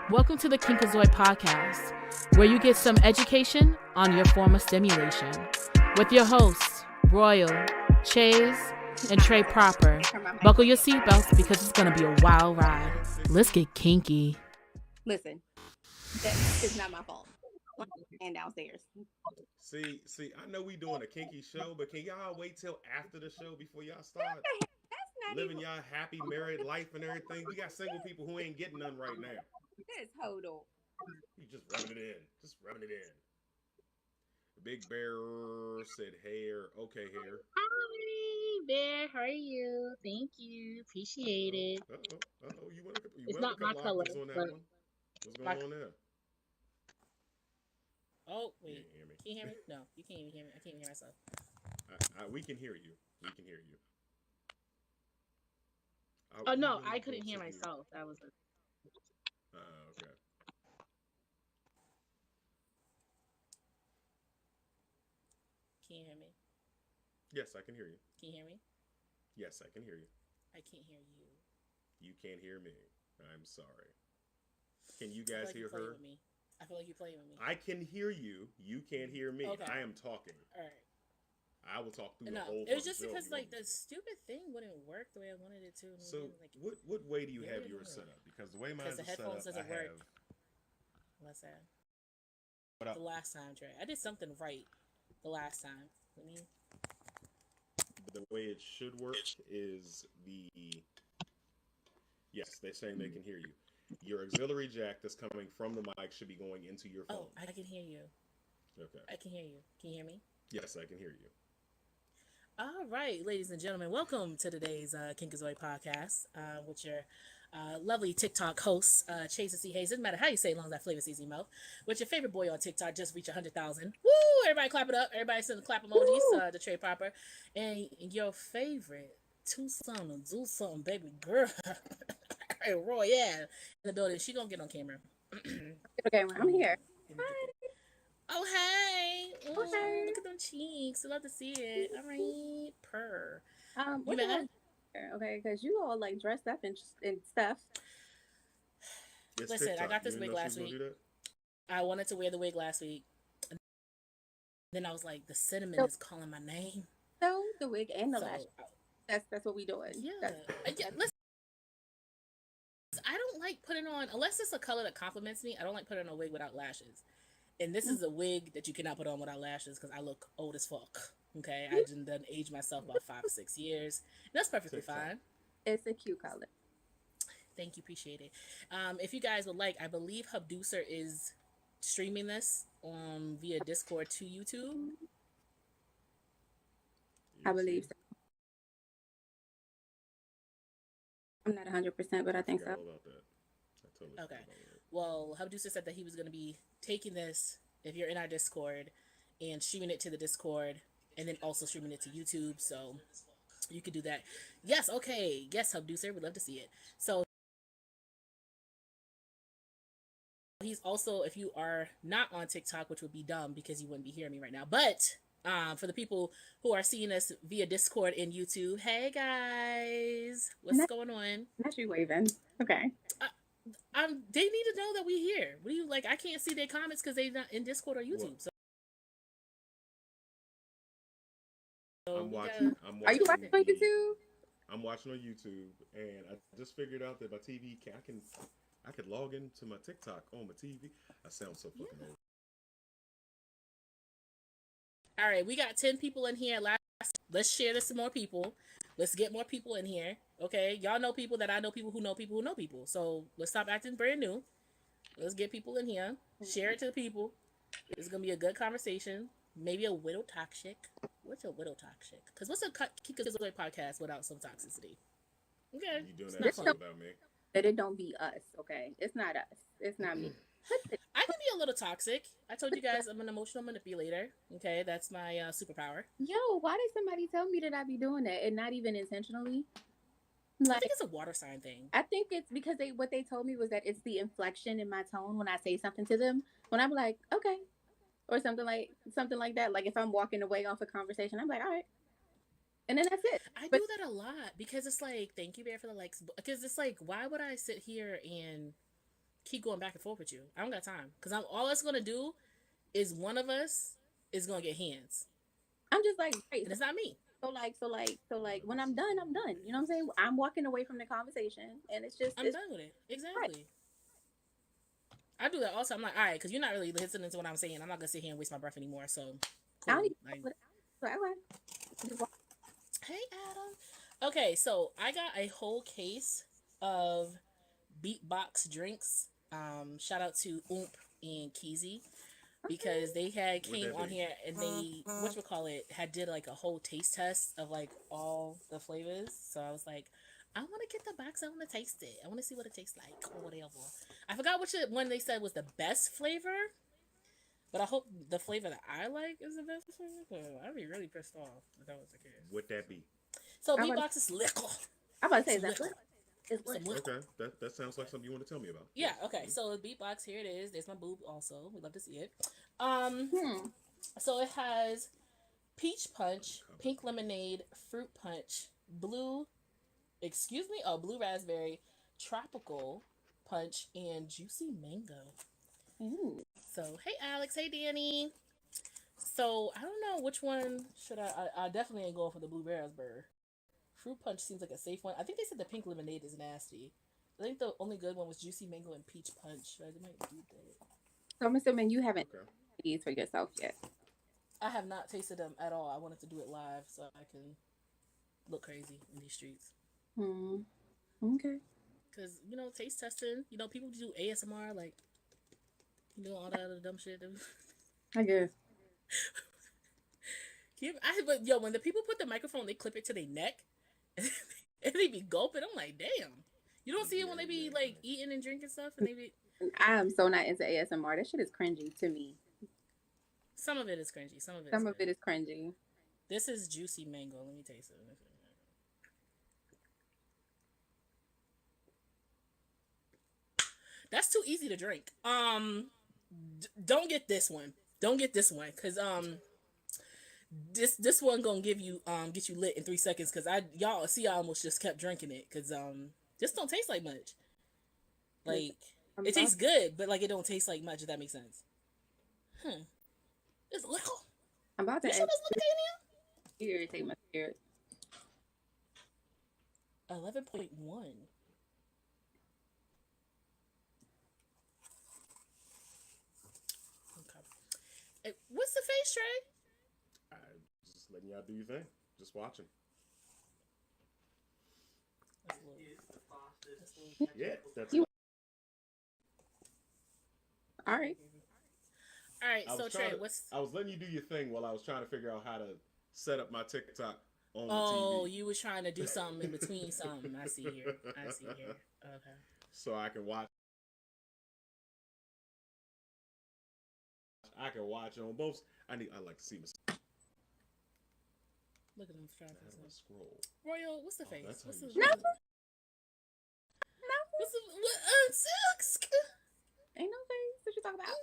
Welcome to the Kinkazoid Podcast, where you get some education on your form of stimulation. With your hosts, Royal, Chase, and Trey Proper. Buckle your seatbelts because it's going to be a wild ride. Let's get kinky. Listen, that is not my fault. And downstairs. See, I know we doing a kinky show, but can y'all wait till after the show before y'all start That's not living even... y'all happy married life and everything? We got single people who ain't getting none right now. Just hold on. You just rubbing it in. The Big Bear said hair. Okay, hair. Hi, Bear. How are you? Thank you. Appreciate it. You want to It's not my color. On that one? What's going on there? Oh, wait. You hear me? Can you hear me? No, you can't even hear me. I can't even hear myself. We can hear you. Oh, no, I couldn't hear myself. That was a... okay. Can you hear me? Yes, I can hear you. Can you hear me? Yes, I can hear you. I can't hear you. You can't hear me. I'm sorry. Can you guys hear her? I feel like you're playing with me. I can hear you. You can't hear me. Okay. I am talking. All right. I will talk through the whole. It was just because like the stupid thing wouldn't work the way I wanted it to. So what way do you have yours set up? Because the way mine is set up, doesn't work. What's that? The last time, Trey, I did something right. The last time, the way it should work is yes, they're saying they can hear you. Your auxiliary jack that's coming from the mic should be going into your phone. Oh, I can hear you. Okay. I can hear you. Can you hear me? Yes, I can hear you. All right, ladies and gentlemen, welcome to today's Kinkazoid Podcast with your lovely TikTok host, Chase and C. Hayes. Doesn't matter how you say it, as long as that flavor sees your mouth. With your favorite boy on TikTok just reached 100,000. Woo! Everybody clap it up. Everybody send the clap emojis to Trey Proper. And your favorite, do something, baby girl. Hey, Roy, yeah. In the building. She gonna get on camera. Okay, I'm here. Oh, hey. Ooh, Oh, hey. Look at them cheeks. I love to see it. All right. Purr. What you mad? Okay, because you all like dressed up and stuff. It's Listen, TikTok. I got this You wig didn't know last she was week. gonna do that? I wanted to wear the wig last week. Then I was like, the cinnamon is calling my name. So the wig and the So, lash. That's what we doing. Yeah. Listen, I don't like putting on, unless it's a color that compliments me, I don't like putting on a wig without lashes. And this is a wig that you cannot put on without lashes because I look old as fuck. Okay? I just done aged myself about 5 or 6 years. And that's perfectly fine. It's a cute color. Thank you. Appreciate it. If you guys would like, I believe Hubducer is streaming this via Discord to YouTube. I believe so. I'm not 100%, but I think so. About that. I totally Okay. Well, Hubducer said that he was going to be taking this, if you're in our Discord, and streaming it to the Discord, and then also streaming it to YouTube. So you could do that. Yes. Okay. Yes, Hubducer. We'd love to see it. So he's also, if you are not on TikTok, which would be dumb because you wouldn't be hearing me right now, but for the people who are seeing us via Discord and YouTube, hey guys, what's going on? Not you waving. Okay. They need to know that we here. What do you like? I can't see their comments because they're not in Discord or YouTube. So I'm watching. Are you watching on YouTube? I'm watching on YouTube, and I just figured out that my TV I could log into my TikTok on my TV. I sound so fucking old. All right, we got 10 people in here. Let's share this to more people. Let's get more people in here. Okay, y'all know people that I know people who know people who know people. So let's stop acting brand new. Let's get people in here. Share it to the people. It's gonna be a good conversation. Maybe a widow toxic. What's a widow toxic? Because what's a Kinkazoid podcast without some toxicity? Okay, You doing that shit about me? That it don't be us. Okay, it's not us. It's not me. I can be a little toxic. I told you guys I'm an emotional manipulator. Okay, that's my superpower. Yo, why did somebody tell me that I be doing that and not even intentionally? I think it's a water sign thing. I think it's because what they told me was that it's the inflection in my tone when I say something to them. When I'm like, okay, or something like that. Like if I'm walking away off a conversation, I'm like, all right, and then that's it. I do that a lot because it's like, thank you, Bear, for the likes. Because it's like, why would I sit here and keep going back and forth with you? I don't got time. Because all it's gonna do is one of us is gonna get hands. I'm just like, right, and it's not me. So when I'm done, I'm done. You know what I'm saying? I'm walking away from the conversation, and it's just I'm done with it. Exactly. Right. I do that also. I'm like, all right, because you're not really listening to what I'm saying. I'm not gonna sit here and waste my breath anymore. So, cool. Hey, Adam. Okay, so I got a whole case of beatbox drinks. Shout out to Oomp and Keezy because they came on here and they did like a whole taste test of like all the flavors. So I was like, I want to get the box. I want to taste it. I want to see what it tastes like or whatever. I forgot which one they said was the best flavor, but I hope the flavor that I like is the best flavor. I'd be really pissed off if that was the case. Would that be? So beatbox is liquor. I'm about to say that. Okay, that sounds like something you want to tell me about. Yeah, okay. So beatbox, here it is. There's my boob also. We'd love to see it. So it has peach punch, pink lemonade, fruit punch, blue raspberry, tropical punch, and juicy mango. Ooh. So hey Alex, hey Danny. So I don't know which one should I definitely ain't going for the blue raspberry. Fruit punch seems like a safe one. I think they said the pink lemonade is nasty. I think the only good one was juicy mango and peach punch. I might do that. So I'm assuming you haven't tasted these for yourself yet. I have not tasted them at all. I wanted to do it live so I can look crazy in these streets. Okay. Because, taste testing, people do ASMR, like, all that other dumb shit. I guess. But when the people put the microphone, they clip it to their neck, and they be gulping. I'm like, damn. You don't see it when they be like eating and drinking stuff, and they be. I'm so not into ASMR. That shit is cringy to me. Some of it is cringy. Some of it is cringy. This is juicy mango. Let me taste it. That's too easy to drink. Don't get this one. Don't get this one, cause this one gonna give you get you lit in 3 seconds. Cause I almost just kept drinking it. Cause this don't taste like much. Like it tastes good, but like it don't taste like much. If that makes sense. It's liquor. I'm about to. You sure this liquor in here? You irritate my spirit. 11.1. What's the face, Trey? I'm just letting y'all do your thing. Just watching. Yeah, that's you. All right. All right. So Trey, I was letting you do your thing while I was trying to figure out how to set up my TikTok on the TV. Oh, you was trying to do something in between something. I see here. Okay. So I can watch. I can watch on both. I like to see myself. Look at him trying to scroll. Royal, what's the face? What's the no. What's the Ain't no face. What you talking about?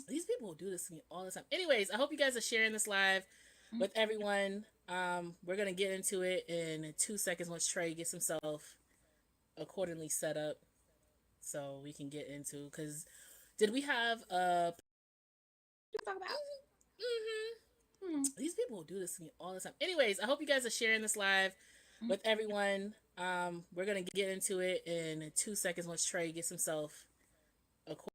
These people will do this to me all the time. Anyways, I hope you guys are sharing this live with everyone. We're gonna get into it in 2 seconds once Trey gets himself accordingly set up, so we can get into. Because did we have a? What you talking about? These people will do this to me all the time. Anyways, I hope you guys are sharing this live with everyone. We're gonna get into it in 2 seconds once Trey gets himself accordingly.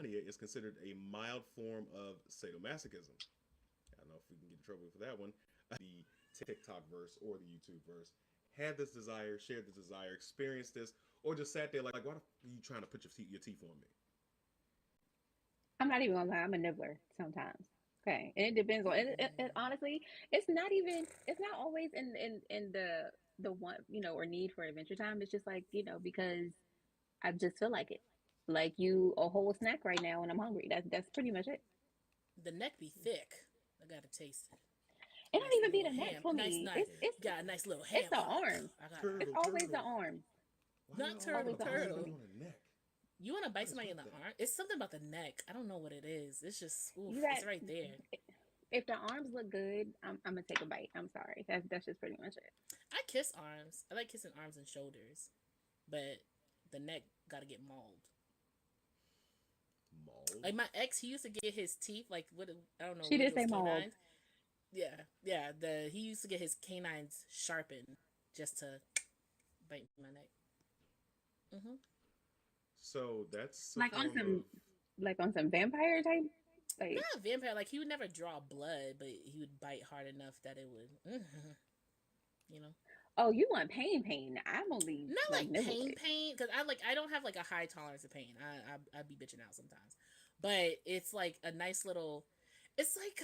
Is considered a mild form of sadomasochism. I don't know if we can get in trouble for that one. The TikTok verse or the YouTube verse had this desire, shared this desire, experienced this, or just sat there like why are you trying to put your teeth on me? I'm not even gonna lie. I'm a nibbler sometimes. Okay, and it depends on it. Honestly, it's not always in the one or need for Adventure Time. It's just like because I just feel like it. Like you a whole snack right now and I'm hungry. That's pretty much it. The neck be thick. I gotta taste it. It don't even be the neck for me. It's got a nice little ham. It's the arms. It's always the arms. Not turtle. You want to bite somebody in the arm? It's something about the neck. I don't know what it is. It's just it's right there. If the arms look good, I'm gonna take a bite. I'm sorry. That's just pretty much it. I kiss arms. I like kissing arms and shoulders, but the neck gotta get mauled. Like my ex, he used to get his teeth I don't know. She did say mauled. Yeah. He used to get his canines sharpened just to bite my neck. So that's like on some vampire type. Like not vampire. Like he would never draw blood, but he would bite hard enough that it would. Oh, you want pain? I'm only not like pain because I don't have like a high tolerance of pain. I'd be bitching out sometimes, but it's like a nice little. It's like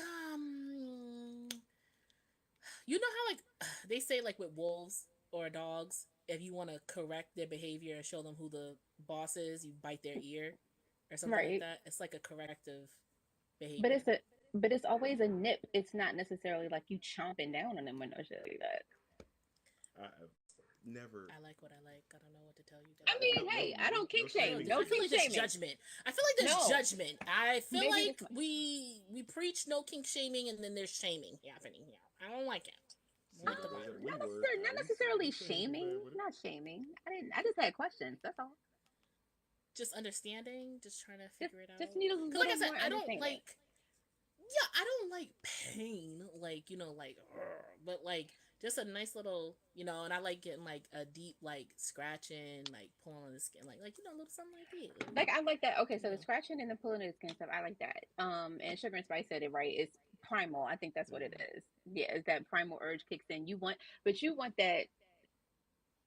you know how like they say like with wolves or dogs, if you want to correct their behavior and show them who the boss is, you bite their ear or something like that. It's like a corrective behavior. But it's always a nip. It's not necessarily like you chomping down on them or no shit like that. never. I like what I like. I don't know what to tell you. I mean, hey, I don't kink shame. No I feel like there's shaming. judgment. I feel like there's judgment. I feel Maybe like we preach no kink shaming, and then there's shaming happening here. I don't like it. Not necessarily shaming. Not shaming. I just had questions. That's all. Just understanding. Just trying to figure it out. Just need a little like I said, more I don't understanding. like. Yeah, I don't like pain. Like but like just a nice little, and I like getting like a deep like scratching, like pulling on the skin, like a little something like that. Like I like that. Okay, so the scratching and the pulling of the skin stuff, I like that. And Sugar and Spice said it right. It's primal. I think that's what it is. Yeah, it's that primal urge kicks in. You want that.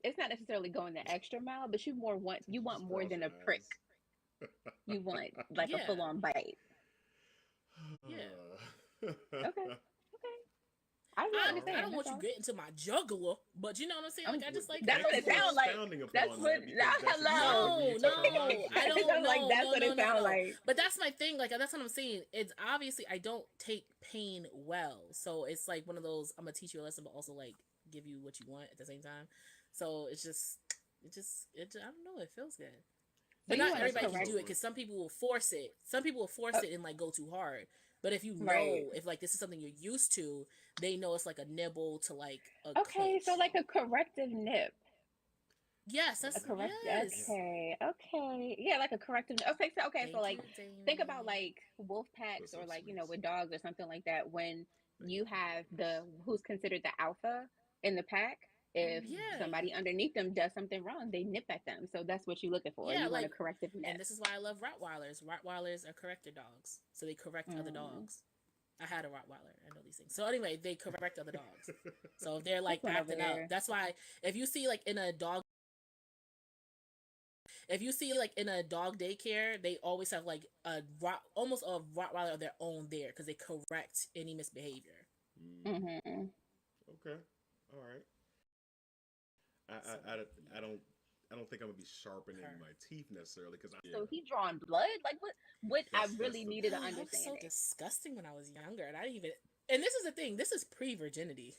It's not necessarily going the extra mile, but you want more than a prick. You want like a full on bite. Yeah. Okay. I don't want you getting to my jugular, but you know what I'm saying? Like I just like that's what it sounds like. That's what. Hello. No, I don't know. Like that's what it sounds like. But that's my thing. Like that's what I'm saying. It's obviously I don't take pain well, so it's like one of those. I'm gonna teach you a lesson, but also like give you what you want at the same time. So it's just I don't know. It feels good. But not everybody can do it because some people will force it. Some people will force it and like go too hard. But if you know, if like this is something you're used to, they know it's like a nibble to like a clinch. So like a corrective nip. Yes, that's a correct. Yes. Okay. Yeah, like a corrective. Okay. So like, think about like wolf packs or like with dogs or something like that. When you have who's considered the alpha in the pack. If somebody underneath them does something wrong, they nip at them. So that's what you're looking for. Yeah, you want a corrective nip. And this is why I love Rottweilers. Rottweilers are corrector dogs. So they correct other dogs. I had a Rottweiler. I know these things. So anyway, they correct other dogs. So if they're like acting up, that's why if you see like in a dog daycare, they always have like almost a Rottweiler of their own there because they correct any misbehavior. Okay. All right. I don't think I'm gonna be sharpening my teeth necessarily because So he drawing blood? Like what I really needed to understand. It was so disgusting when I was younger, and I didn't even. And this is the thing. This is pre-virginity.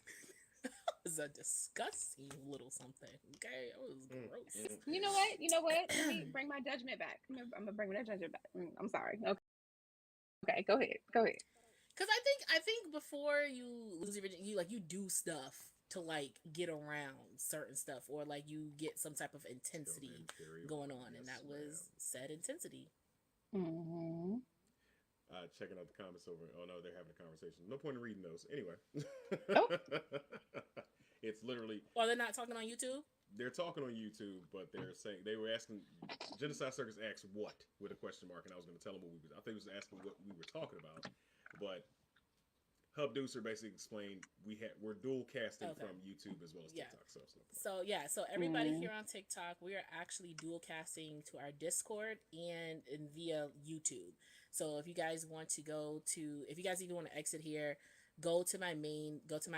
It was a disgusting little something. Okay, it was gross. You know what? Let me bring my judgment back. I'm gonna bring my judgment back. I'm sorry. Okay. Go ahead. Because I think before you lose your virginity, you do stuff to like get around certain stuff, or like you get some type of intensity going on, and that was said intensity. Checking out the comments over. Oh no, they're having a conversation. No point in reading those. Anyway, it's literally. Well, they're not talking on YouTube. They're talking on YouTube, but they're saying they were asking. Genocide Circus asked what with a question mark, and I was going to tell them what we was. I think it was asking what we were talking about, but. Hub Deucer basically explained we're dual casting from YouTube as well as TikTok. So everybody here on TikTok, we are actually dual casting to our Discord and via YouTube. So if you guys want to if you guys even want to exit here, go to my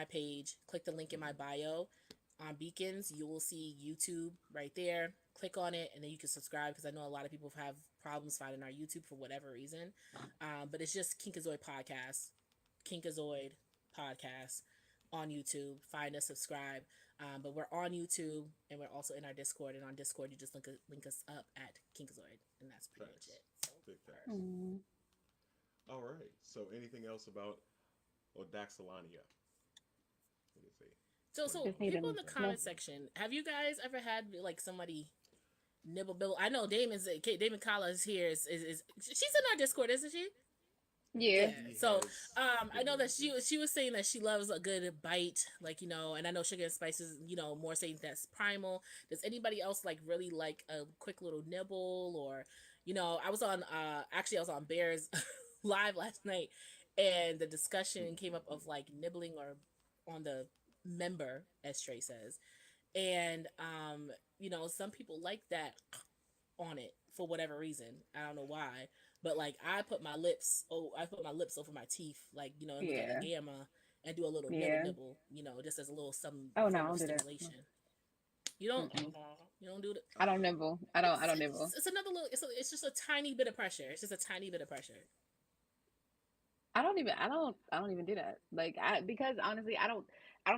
page, click the link in my bio. On Beacons, you will see YouTube right there. Click on it, and then you can subscribe because I know a lot of people have problems finding our YouTube for whatever reason. But it's just Kinkazoid Podcast on YouTube. Find us, subscribe. But we're on YouTube, and we're also in our Discord. And on Discord, you just link us up at Kinkazoid, and that's pretty much it. So. Big facts. All right. So, anything else about Odaxalania? Let me see. So people in the comment section, have you guys ever had like somebody nibble bill? I know Damon Kala is here. Is she's in our Discord, isn't she? Yeah. So, I know that she was saying that she loves a good bite, like, and I know Sugar and Spice is, more saying that's primal. Does anybody else like really like a quick little nibble, or, I was on Bear's live last night, and the discussion came up of like nibbling or on the member, as Trey says, and some people like that on it for whatever reason. I don't know why. But like I put my lips over my teeth, like in the gamma, and do a little nibble, just as a little some stimulation. You don't do that. I don't nibble. I don't nibble. It's another little. It's just a tiny bit of pressure. It's just a tiny bit of pressure. I don't even do that. Like because honestly, I don't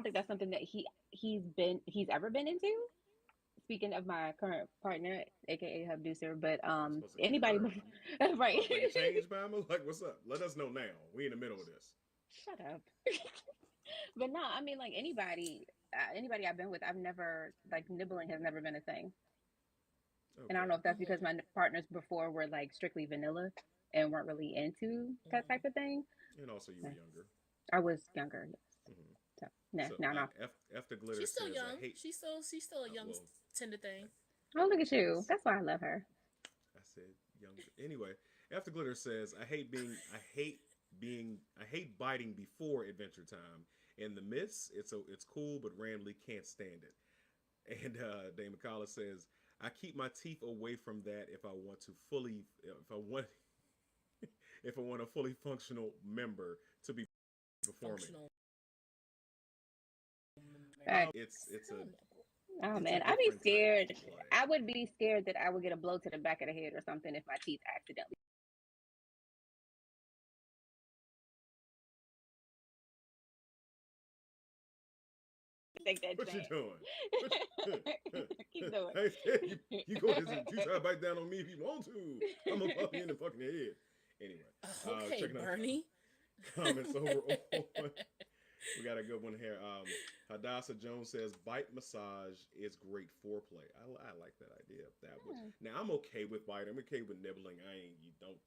think that's something that he's ever been into. Speaking of my current partner, aka her producer, but I was supposed to say anybody her. before, right? About to make a change, Bama? Like, what's up? Let us know now. We in the middle of this. Shut up. But no, I mean like anybody I've been with, I've never like nibbling has never been a thing. And I don't Okay. know if that's because Mm-hmm. my partners before were like strictly vanilla and weren't really into that type of Mm-hmm. thing. And also, you were younger. I was younger, yes. Hmm. So nah, So, no. F the glitter She's still says, I young. hate. She's still a young Well, tender thing. Oh, look at I, you. That's why I love her. I said younger. Anyway, F the glitter says, I hate biting before Adventure Time. In the myths, it's cool, but randomly can't stand it. And Dame McCullough says, I keep my teeth away from that if I want a fully functional member to be performing. Functional. Fact. It's a Oh it's a man, I'd be different type scared. of play. I would be scared that I would get a blow to the back of the head or something if my teeth accidentally take that What you chance. doing? Keep doing. I ain't scared. You go ahead and you try to bite down on me if you want to. I'm gonna pop you in the fucking head. Anyway, Okay, checking out Bernie. comments over on. We got a good one here. Hadassah Jones says bite massage is great foreplay. I like that idea. That would now I'm okay with biting. I'm okay with nibbling. I ain't you don't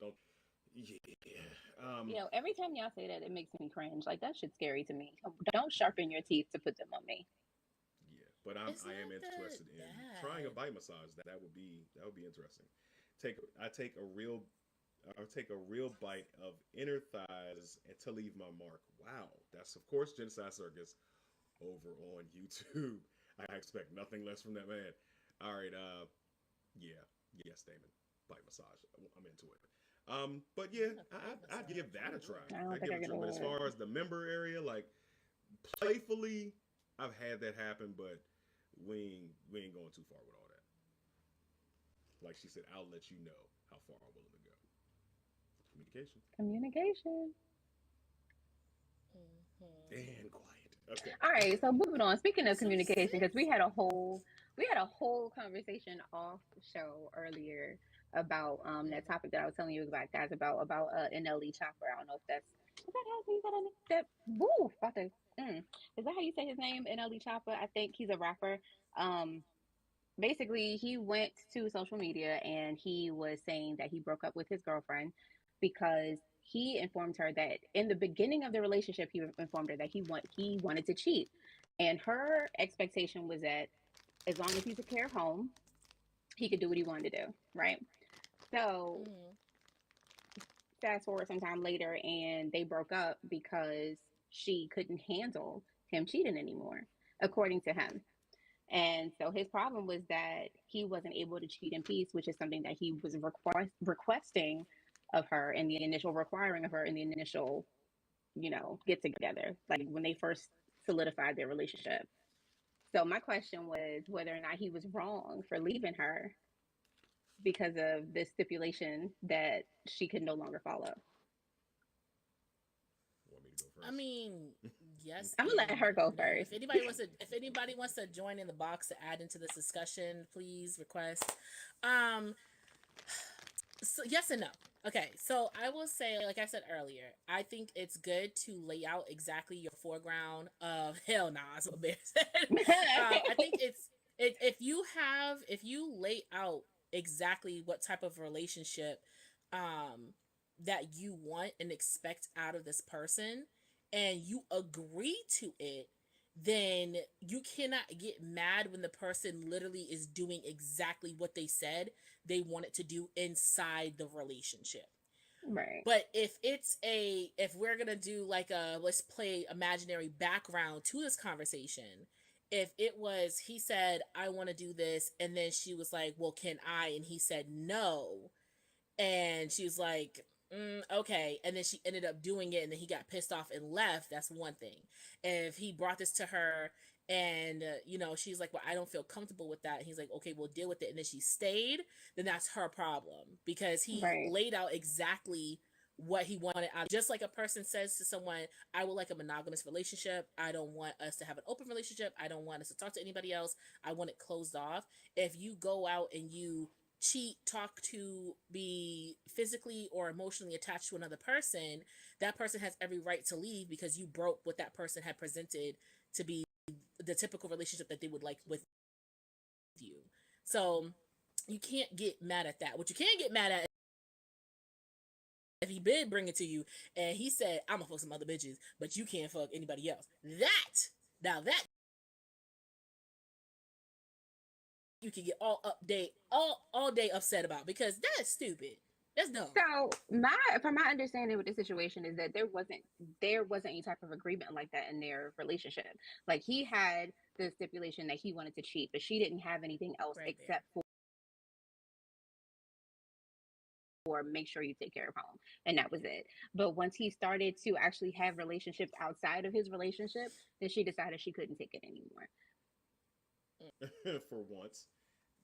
yeah. Every time y'all say that, it makes me cringe. Like that shit's scary to me. Don't sharpen your teeth to put them on me. Yeah, but It's I am not that interested in trying a bad. bite massage. That would be interesting. I take a real I'll take a real bite of inner thighs and to leave my mark. Wow, that's of course Genocide Circus over on YouTube. I expect nothing less from that man. All right, yeah, yes, Damon, bite massage. I'm into it. But yeah, Not a bite I'd give massage. that a try. I don't I'd think give I it a can try. do But as it. far as the member area, like playfully, I've had that happen, but we ain't going too far with all that. Like she said, I'll let you know how far I'm willing to go. Communication Communication. Mm-hmm. and quiet. Okay. All right, so moving on. Speaking of So communication, because sis. we had a whole conversation off show earlier about that Mm-hmm. topic that I was telling you about, guys, about NLE Chopper. I don't know if that's is that how you say that woo about to is that how you say his name, NLE Chopper? I think he's a rapper. Um Basically he went to social media and he was saying that he broke up with his girlfriend because he informed her that in the beginning of the relationship he informed her that he wanted to cheat, and her expectation was that as long as he took care of home he could do what he wanted to do, right? So Mm-hmm. fast forward some time later and they broke up because she couldn't handle him cheating anymore, according to him. And so his problem was that he wasn't able to cheat in peace, which is something that he was requesting of her in the initial requiring of her in the initial, get together, like when they first solidified their relationship. So my question was whether or not he was wrong for leaving her because of this stipulation that she could no longer follow. Want me to go I first? mean, yes I'm gonna let and her go no. first. If anybody wants to join in the box to add into this discussion, please request. Um, so yes and no. Okay, so I will say, like I said earlier, I think it's good to lay out exactly your foreground of hell nah, that's what Bear said. I think if you lay out exactly what type of relationship um that you want and expect out of this person and you agree to it, then you cannot get mad when the person literally is doing exactly what they said they wanted to do inside the relationship. Right. But if we're gonna do like a let's play imaginary background to this conversation, if it was he said I want to do this and then she was like, well, can I? And he said no, and she was like, okay, and then she ended up doing it and then he got pissed off and left, that's one thing. And if he brought this to her and she's like, well, I don't feel comfortable with that, and he's like, okay, we'll deal with it, and then she stayed, then that's her problem because he Right. laid out exactly what he wanted out. Just like a person says to someone, I would like a monogamous relationship. I don't want us to have an open relationship. I don't want us to talk to anybody else. I want it closed off. If you go out and you cheat, talk to, be physically or emotionally attached to another person, that person has every right to leave because you broke what that person had presented to be the typical relationship that they would like with you. So you can't get mad at that. What you can get mad at, if he did bring it to you and he said, I'm gonna fuck some other bitches, but you can't fuck anybody else. That you can get all day upset about, because that's stupid. That's dumb. So from my understanding with the situation is that there wasn't any type of agreement like that in their relationship. Like, he had the stipulation that he wanted to cheat, but she didn't have anything else Right except for make sure you take care of home, and that was it. But once he started to actually have relationships outside of his relationship, then she decided she couldn't take it anymore. For once.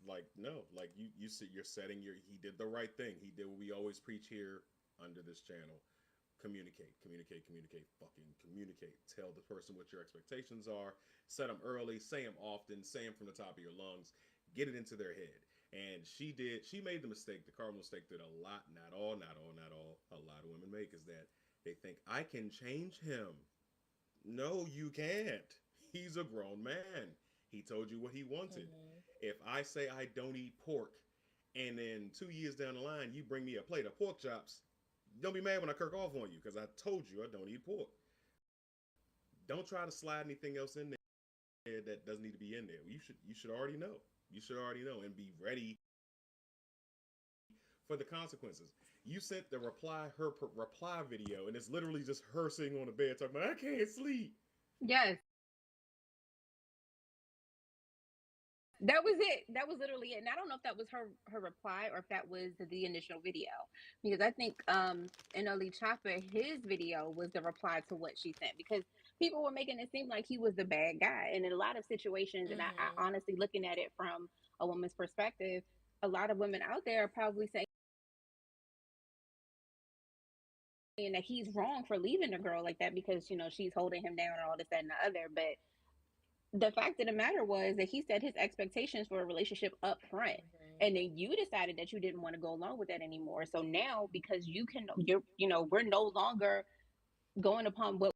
Like, no, like you're setting he did the right thing. He did what we always preach here under this channel. Communicate, fucking communicate. Tell the person what your expectations are. Set them early, say them often, say them from the top of your lungs. Get it into their head. And she made the mistake, the cardinal mistake that a lot of women make, is that they think, I can change him. No, you can't. He's a grown man. He told you what he wanted. If I say I don't eat pork, and then 2 years down the line, you bring me a plate of pork chops, don't be mad when I kirk off on you, because I told you I don't eat pork. Don't try to slide anything else in there that doesn't need to be in there. You should already know. You should already know and be ready for the consequences. You sent her reply video, and it's literally just her sitting on the bed talking about, I can't sleep. Yes. That was it. That was literally it. And I don't know if that was her reply or if that was the initial video. Because I think Untitled Chapter, his video was the reply to what she sent. Because people were making it seem like he was the bad guy. And in a lot of situations, and I honestly, looking at it from a woman's perspective, a lot of women out there are probably saying that he's wrong for leaving a girl like that because, she's holding him down and all this, that, and the other. But the fact of the matter was that he set his expectations for a relationship up front. And then you decided that you didn't want to go along with that anymore. So now, because we're no longer going upon what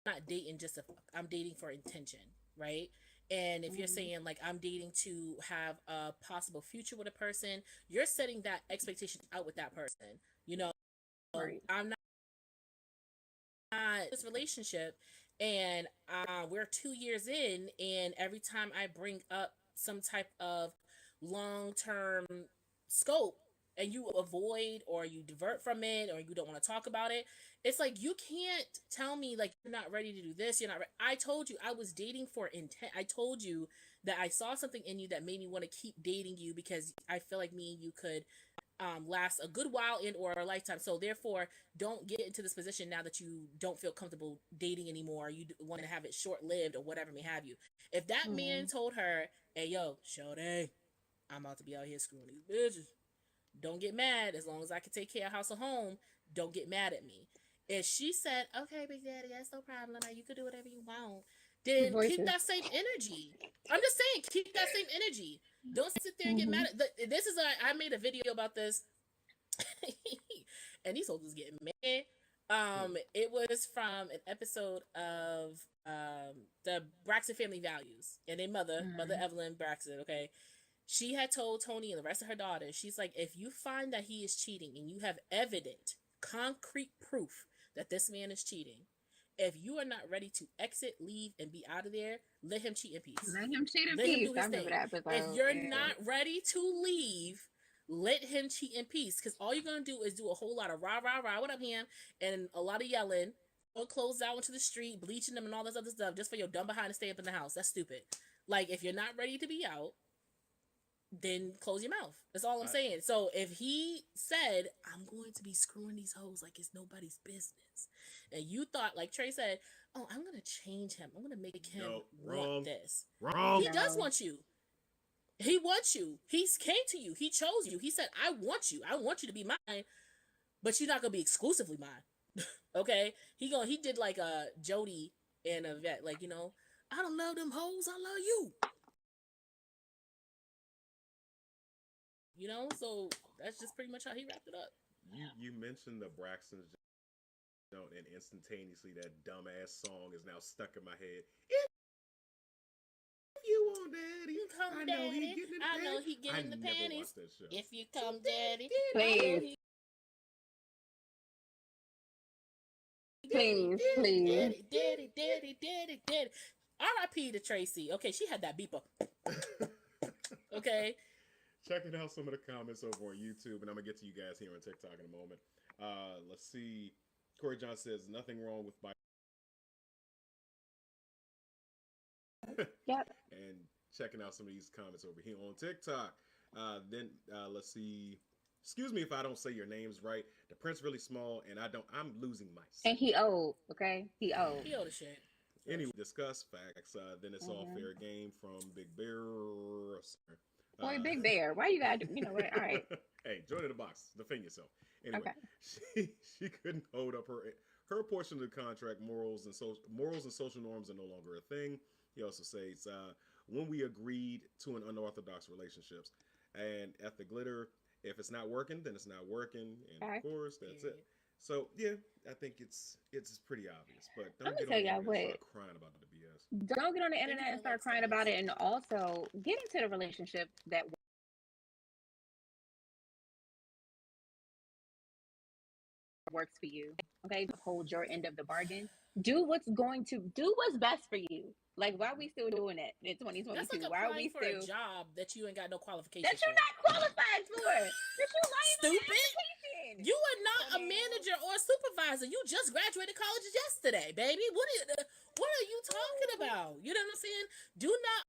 not dating I'm dating for intention, right? And if you're saying, like, I'm dating to have a possible future with a person, you're setting that expectation out with that person. Right. I'm not this relationship, and we're 2 years in, and every time I bring up some type of long-term scope and you avoid or you divert from it or you don't want to talk about it, it's like, you can't tell me, like, you're not ready to do this, you're not I told you I was dating for intent. I told you that I saw something in you that made me want to keep dating you because I feel like me and you could last a good while or a lifetime. So therefore, don't get into this position now that you don't feel comfortable dating anymore. You want to have it short-lived or whatever may have you. If that man told her, hey, yo, shorty, I'm about to be out here screwing these bitches, don't get mad. As long as I can take care of house and home, don't get mad at me. If she said, okay, big daddy, that's no problem, you could do whatever you want, then keep that same energy. I'm just saying, keep that same energy. Don't sit there and get mad at this. Is I made a video about this, and these soldiers getting mad. It was from an episode of the Braxton Family Values, and their mother Evelyn Braxton. Okay, she had told Tony and the rest of her daughters, she's like, if you find that he is cheating and you have evident, concrete proof that this man is cheating, if you are not ready to exit, leave, and be out of there, let him cheat in peace. Let him cheat in peace. I remember that. But if you're not ready to leave, let him cheat in peace. Because all you're going to do is do a whole lot of rah, rah, rah, what up, him? And a lot of yelling, or clothes out into the street, bleaching them and all this other stuff just for your dumb behind to stay up in the house. That's stupid. Like, if you're not ready to be out, then close your mouth. That's all I'm saying. So if he said, I'm going to be screwing these hoes like it's nobody's business, and you thought, like Trey said, oh, I'm going to change him, I'm going to make him want this. Wrong. He does want you. He wants you. He came to you. He chose you. He said, I want you. I want you to be mine, but you're not gonna be exclusively mine. Okay? He did like Jody and a vet, like, I don't love them hoes, I love you. So that's just pretty much how he wrapped it up. You mentioned the Braxton's joint, and instantaneously that dumbass song is now stuck in my head. If you want daddy, You come, I daddy. know he getting in the I know panties. he getting in the I never panties. watched that show. If you come, daddy. Please. Please. Daddy. R.I.P. to Tracy. Okay, she had that beeper. Okay. Checking out some of the comments over on YouTube, and I'm gonna get to you guys here on TikTok in a moment. Let's see. Corey John says nothing wrong with Yep. and checking out some of these comments over here on TikTok. Then let's see. Excuse me if I don't say your names right. The print's really small, and I'm losing my sight. And he old, okay? He old. He old as shit. Anyway, discuss facts. Then it's all fair game from Big Bear. Boy, Big Bear, why you gotta do, you know what? All right. Hey, join in the box. Defend yourself. Anyway, Okay. she couldn't hold up her portion of the contract. Morals and social norms are no longer a thing. He also says when we agreed to an unorthodox relationships, and at the glitter, if it's not working, then it's not working, and of course that's it. So yeah, I think it's pretty obvious. But don't get on the internet and start crying about the BS. Don't get on the internet and start crying about it, and also get into the relationship that works for you. Okay, hold your end of the bargain. Do what's best for you. Like, why are we still doing it in 2022? That's like why are we for still a job that you ain't got no qualifications that you're not qualified for? That you lying on the application. You are not a manager or a supervisor. You just graduated college yesterday, baby. What are you talking about? You know what I'm saying? Do not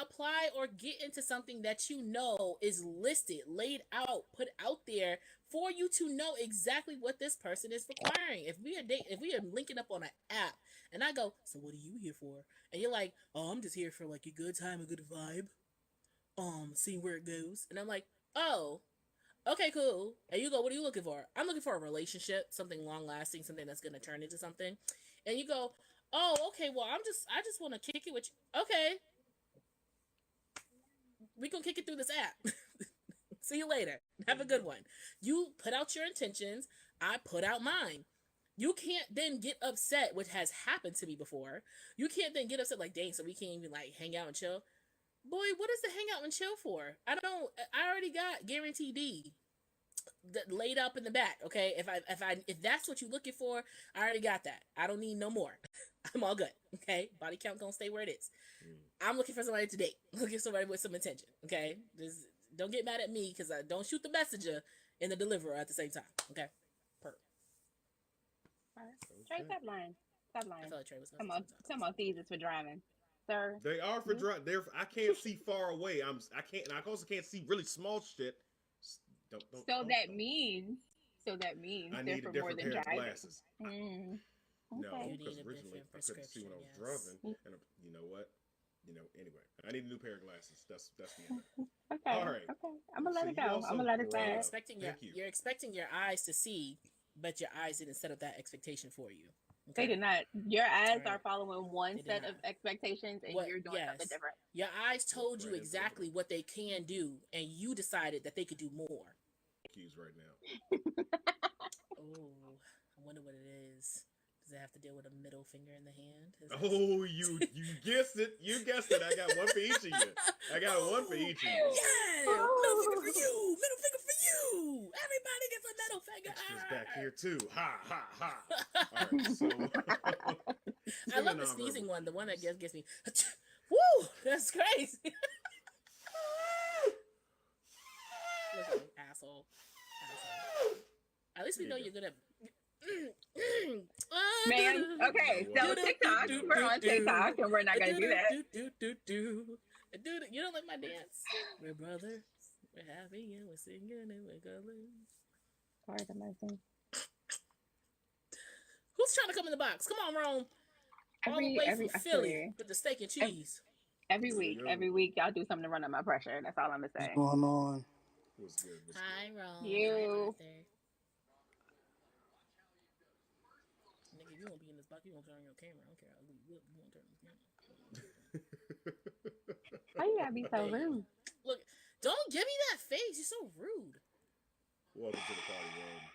apply or get into something that you know is listed, laid out, put out there for you to know exactly what this person is requiring. If we are linking up on an app and I go, so what are you here for? And you're like, oh, I'm just here for like a good time, a good vibe. Seeing where it goes. And I'm like, oh, okay, cool. And you go, what are you looking for? I'm looking for a relationship, something long lasting, something that's gonna turn into something. And you go, oh, okay, well, I just want to kick it with you. Okay. We gonna kick it through this app. See you later. Have a good one. You put out your intentions. I put out mine. You can't then get upset, which has happened to me before. You can't then get upset like, dang, so we can't even like hang out and chill. Boy, what is the hang out and chill for? I already got guaranteed D laid up in the back. Okay, if that's what you're looking for, I already got that. I don't need no more. I'm all good. Okay, body count gonna stay where it is. I'm looking for somebody to date. Looking for somebody with some intention. Okay, don't get mad at me because I don't shoot the messenger and the deliverer at the same time. Okay, Trey, stop lying. Stop lying. I feel like Trey was Come on, these is for driving, sir. They are for driving. I can't see far away. I also can't see really small shit. That means I they're need for a more different than pair driving. of glasses. No, Okay. because originally I couldn't see when I was driving, and you know what? Anyway, I need a new pair of glasses. That's the end. Okay. All right. Okay. I'm gonna let it go. I'm gonna let it You're pass. you're expecting your eyes to see, but your eyes didn't set up that expectation for you. Okay? They did not. Your eyes are following one set of expectations, and you're doing something different. Your eyes told you exactly what they can do, and you decided that they could do more. Cues right now. Oh, I wonder what it is. Does it have to deal with a middle finger in the hand? Oh, you guessed it. You guessed it. I got one for each of you. I got one for each of you. Yeah, middle finger for you. Middle finger for you. Everybody gets a middle finger. Extras back here too. Ha ha ha. All right, so I love the sneezing one. The one that gets me. Woo! That's crazy. Listen, asshole. At least we know you're good at. Man, okay, so TikTok, we're on TikTok, and we're not gonna do that. Dude, you don't like my dance? We're brothers, we're happy, and we're singing, and we're colors. Lord have mercy. Who's trying to come in the box? Come on, Rome. All the way from Philly with the steak and cheese. Every week, y'all do something to run up my pressure. That's all I'm gonna say. What's going on? What's good? What's Hi, good? Ron. You. Hi, Arthur. Nigga, if you won't be in this box, you won't turn on your camera. I don't care. You won't turn on your camera. Why you gotta be so rude? Look, don't give me that face. You're so rude. Welcome to the party, Rome.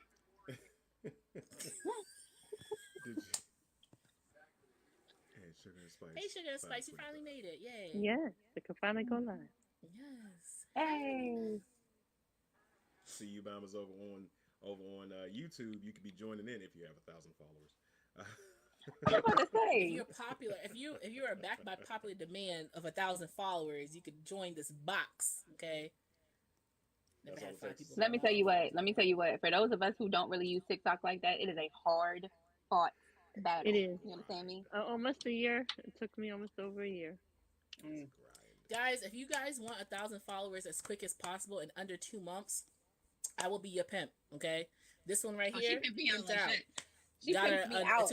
Did you? Hey, Sugar and Spice. Hey, Sugar and Spice, you finally made it. Yay. Yes, it can finally go live. Yes. Hey. See you, Bamas, over on YouTube. You could be joining in if you have 1,000 followers. I'm about to If say. you're popular, if you are backed by popular demand of 1,000 followers, you could join this box. Okay. Never That's had all it 5 takes. people. Let me tell you what. For those of us who don't really use TikTok like that, it is a hard fought battle. It is. You understand me? Almost a year. It took me almost over a year. Grind. Guys, if you guys want 1,000 followers as quick as possible in under 2 months, I will be your pimp. Okay. This one right here. She pimped me out. pimped out. She Got pimped her me out.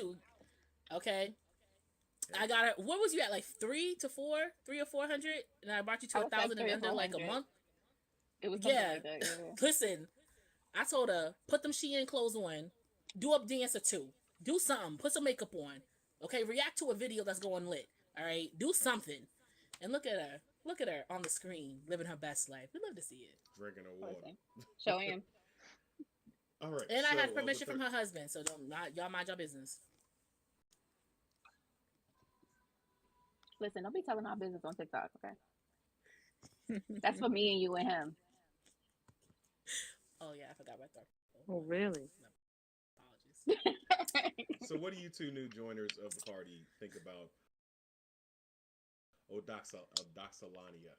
okay. I got her. What was you at? Like 3 or 400, and I brought you to I was like 1,000 in 300 or under like a 400. month. It was something Yeah. like that. Yeah. Listen, I told her put them Shein clothes on, do a dance or two, do something, put some makeup on. Okay, react to a video that's going lit. All right, do something, and look at her on the screen living her best life. We love to see it. Drinking her water. Listen, show him. All right. And I so, had permission from her husband, so y'all mind your business. Listen, don't be telling our business on TikTok, okay? That's for me and you and him. Oh yeah, I forgot about that. Oh, really? Apologies. So, what do you two new joiners of the party think about Odoxalania?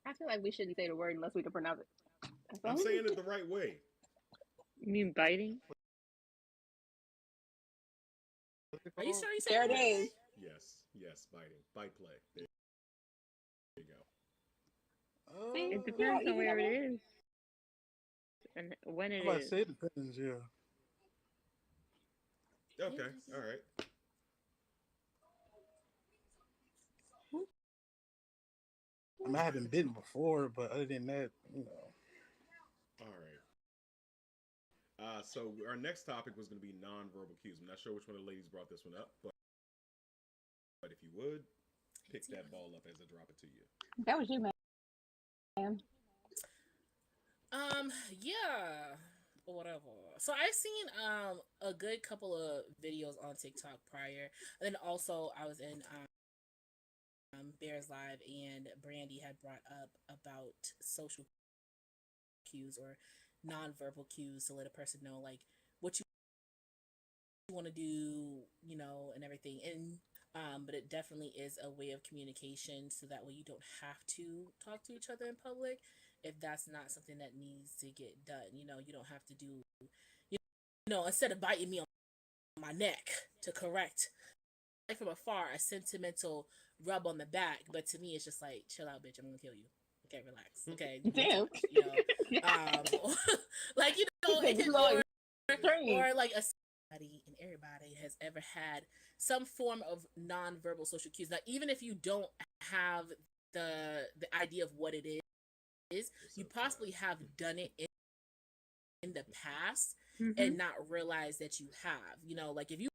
I feel like we shouldn't say the word unless we can pronounce it. That's I'm all. saying it the right way. You mean biting? Are you sure you said There it that? is. Yes, bite play. There you go. See? It depends Yeah, on where you it know. is and when it I is. say it depends, yeah. Okay, all right. I mean, I haven't bitten before, but other than that, you know. All right. So our next topic was going to be nonverbal cues. I'm not sure which one of the ladies brought this one up, but if you would, pick that ball up as I drop it to you. That was you, man. Yeah, or whatever. So I've seen a good couple of videos on TikTok prior, and then also I was in Bears Live, and Brandy had brought up about social cues or nonverbal cues to let a person know like what you want to do, you know, and everything. And but it definitely is a way of communication, so that way you don't have to talk to each other in public if that's not something that needs to get done. You know, you don't have to do, you know, instead of biting me on my neck to correct, like from afar, a sentimental rub on the back. But to me, it's just like, chill out, bitch. I'm gonna kill you. Okay, relax. Okay, Damn. you know, like, you know, it could, or like a and everybody has ever had some form of nonverbal social cues. Now, even if you don't have the idea of what it is, you possibly have done it in the past and not realize that you have. You know, like if you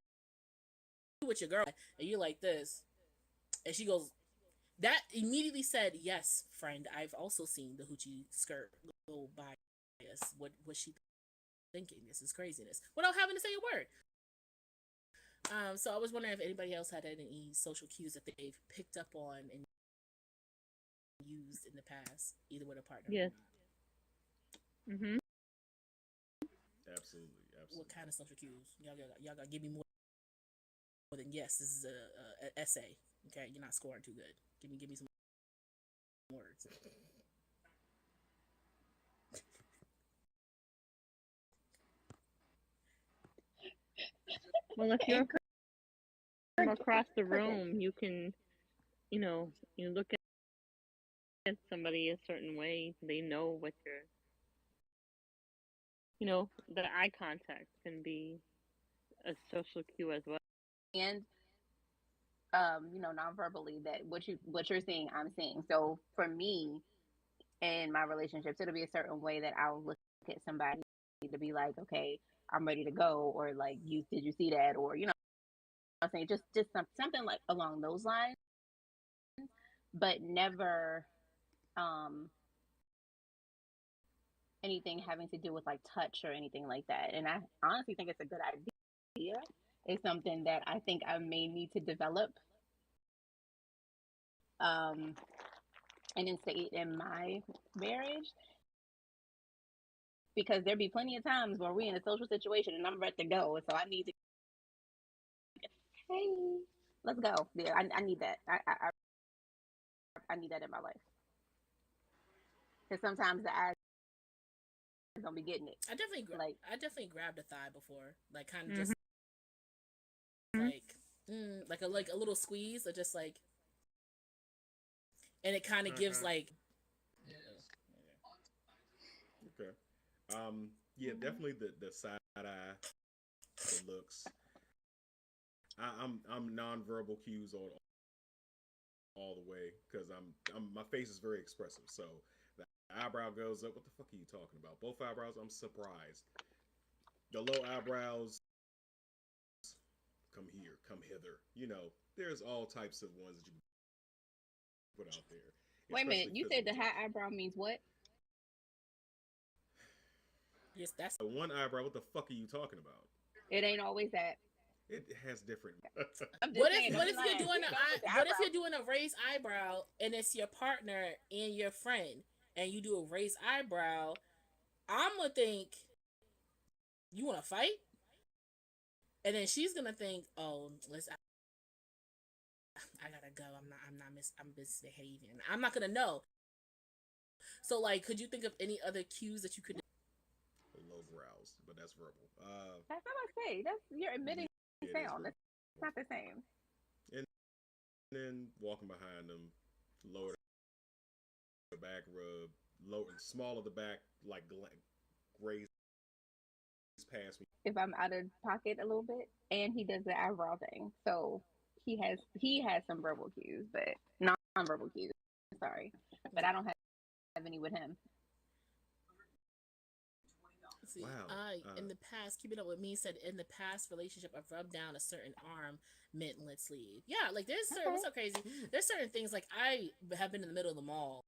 with your girl and you're like this, and she goes, that immediately said, yes, friend, I've also seen the hoochie skirt go by us. What was she thinking? This is craziness, without having to say a word. So I was wondering if anybody else had any social cues that they've picked up on and used in the past, either with a partner. Yes. Absolutely. What kind of social cues? Y'all gotta give me more than yes. This is a essay. Okay, you're not scoring too good. Give me some words. Well, if you're from across the room, you can, you know, you look at somebody a certain way. They know what you're, you know, the eye contact can be a social cue as well. And non-verbally that what you're seeing, I'm seeing. So for me in my relationships, it'll be a certain way that I'll look at somebody to be like, okay, I'm ready to go, or like, did you see that, or I'm saying just something like along those lines, but never um anything having to do with like touch or anything like that. And I honestly think it's a good idea. It's something that I think I may need to develop um and instate in my marriage, because there be plenty of times where we in a social situation and I'm ready to go, and so I need to, hey, let's go. Yeah, I need that. I need that in my life, because sometimes the eyes don't be getting it. I definitely grabbed a thigh before, like kind of Mhm. just like a little squeeze, or just like, and it kind of gives like. Okay. Yeah, definitely the side eye, the looks. I'm nonverbal cues all the way, because I'm my face is very expressive. So the eyebrow goes up. What the fuck are you talking about? Both eyebrows. I'm surprised. The low eyebrows. Come here, come hither. There's all types of ones that you can put out there. Wait a minute, you said the high touch. eyebrow means what? Yes, that's. One eyebrow. What the fuck are you talking about? It ain't always that. It has different. What if you're doing a raised eyebrow and it's your partner and your friend, and you do a raised eyebrow? I'm gonna think, you want to fight, and then she's gonna think, oh, I gotta go. I'm misbehaving. I'm not gonna know. So like, could you think of any other cues that you could? Low brows, but that's verbal. That's what I say. You're admitting sound. That's not the same. And then walking behind them, lower the back rub, lower small of the back, like graze past me. If I'm out of pocket a little bit, and he does the eyebrow thing, so he has some verbal cues, but non-verbal cues. Sorry, but I don't have any with him. See, Wow. In the past, keeping up with me said in the past relationship, I've rubbed down a certain arm meant let's leave. Yeah, like there's certain, it's so crazy. There's certain things, like I have been in the middle of the mall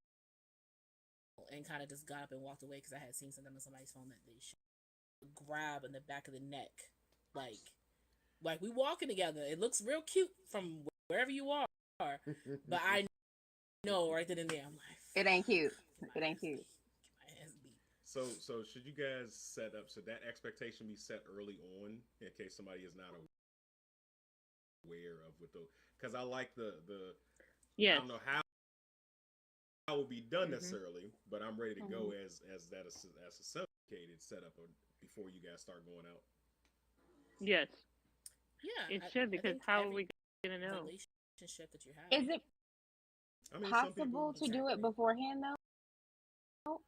and kind of just got up and walked away because I had seen something on somebody's phone that they should grab in the back of the neck, like we walking together. It looks real cute from wherever you are, but I know right then and there, I'm like, it ain't cute. It ain't cute. So should you guys set up so that expectation be set early on in case somebody is not aware of what the, because I like the yeah. I don't know how it will be done necessarily, but I'm ready to go as that as a sophisticated setup before you guys start going out. Yes. Yeah, it should, because how are we gonna know? Relationship that you have. Is it possible to do it beforehand though?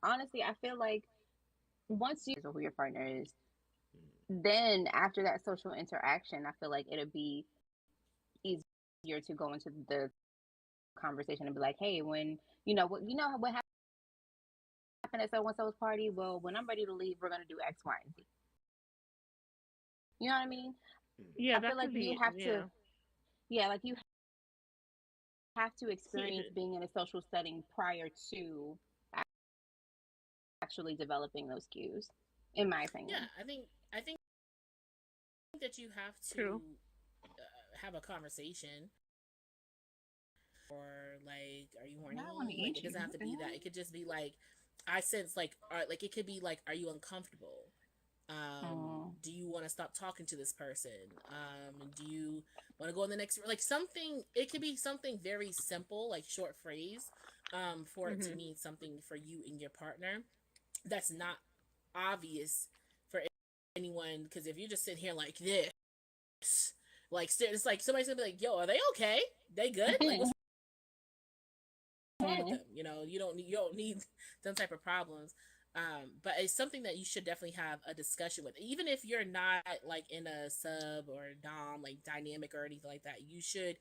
Honestly, I feel like once you know who your partner is, then after that social interaction, I feel like it'll be easier to go into the conversation and be like, hey, when what happened at so and so's party? Well, when I'm ready to leave, we're gonna do X, Y, and Z. You know what I mean? Yeah, I feel like you have to. Yeah, like you have to experience being in a social setting prior to actually developing those cues, in my opinion. Yeah, I think that you have to have a conversation, or like, are you horny? Like, it doesn't have to be that. It could just be like, I sense like it could be like, are you uncomfortable? Do you want to stop talking to this person? Do you want to go in the next, like something? It could be something very simple, like short phrase, for it to mean something for you and your partner. That's not obvious for anyone, because if you're just sitting here like this, like it's like somebody's gonna be like, "Yo, are they okay? They good? Like, what's wrong with them?" You don't need some type of problems. But it's something that you should definitely have a discussion with, even if you're not like in a sub or dom like dynamic or anything like that. You should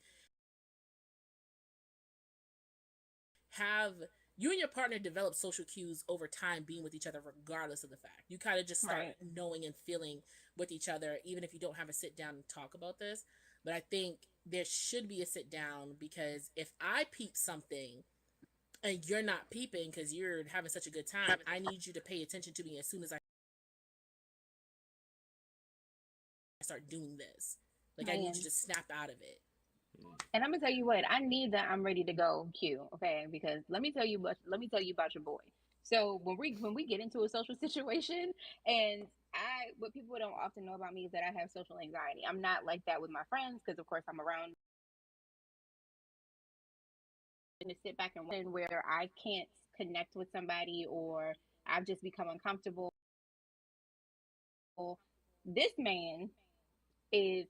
have you and your partner develop social cues over time being with each other regardless of the fact. You kind of just start knowing and feeling with each other, even if you don't have a sit down and talk about this. But I think there should be a sit down, because if I peep something and you're not peeping because you're having such a good time, I need you to pay attention to me as soon as I start doing this. Like, I need you to snap out of it. And I'm gonna tell you what, I need that I'm ready to go cue, okay? Because let me tell you about your boy. So when we get into a social situation, and what people don't often know about me is that I have social anxiety. I'm not like that with my friends, because of course I'm around and to sit back and where I can't connect with somebody, or I've just become uncomfortable. This man is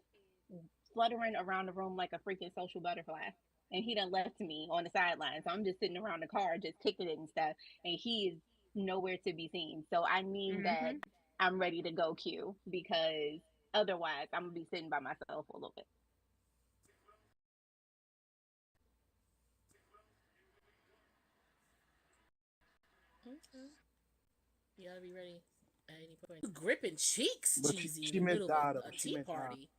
fluttering around the room like a freaking social butterfly, and he done left me on the sidelines. So I'm just sitting around the car just kicking it and stuff, and he is nowhere to be seen. So I need that I'm ready to go cue, because otherwise I'm gonna be sitting by myself for a little bit. Okay. You gotta be ready at any point. Gripping cheeks, But cheesy, she in the meant middle of Dada. a She tea meant Dada. party.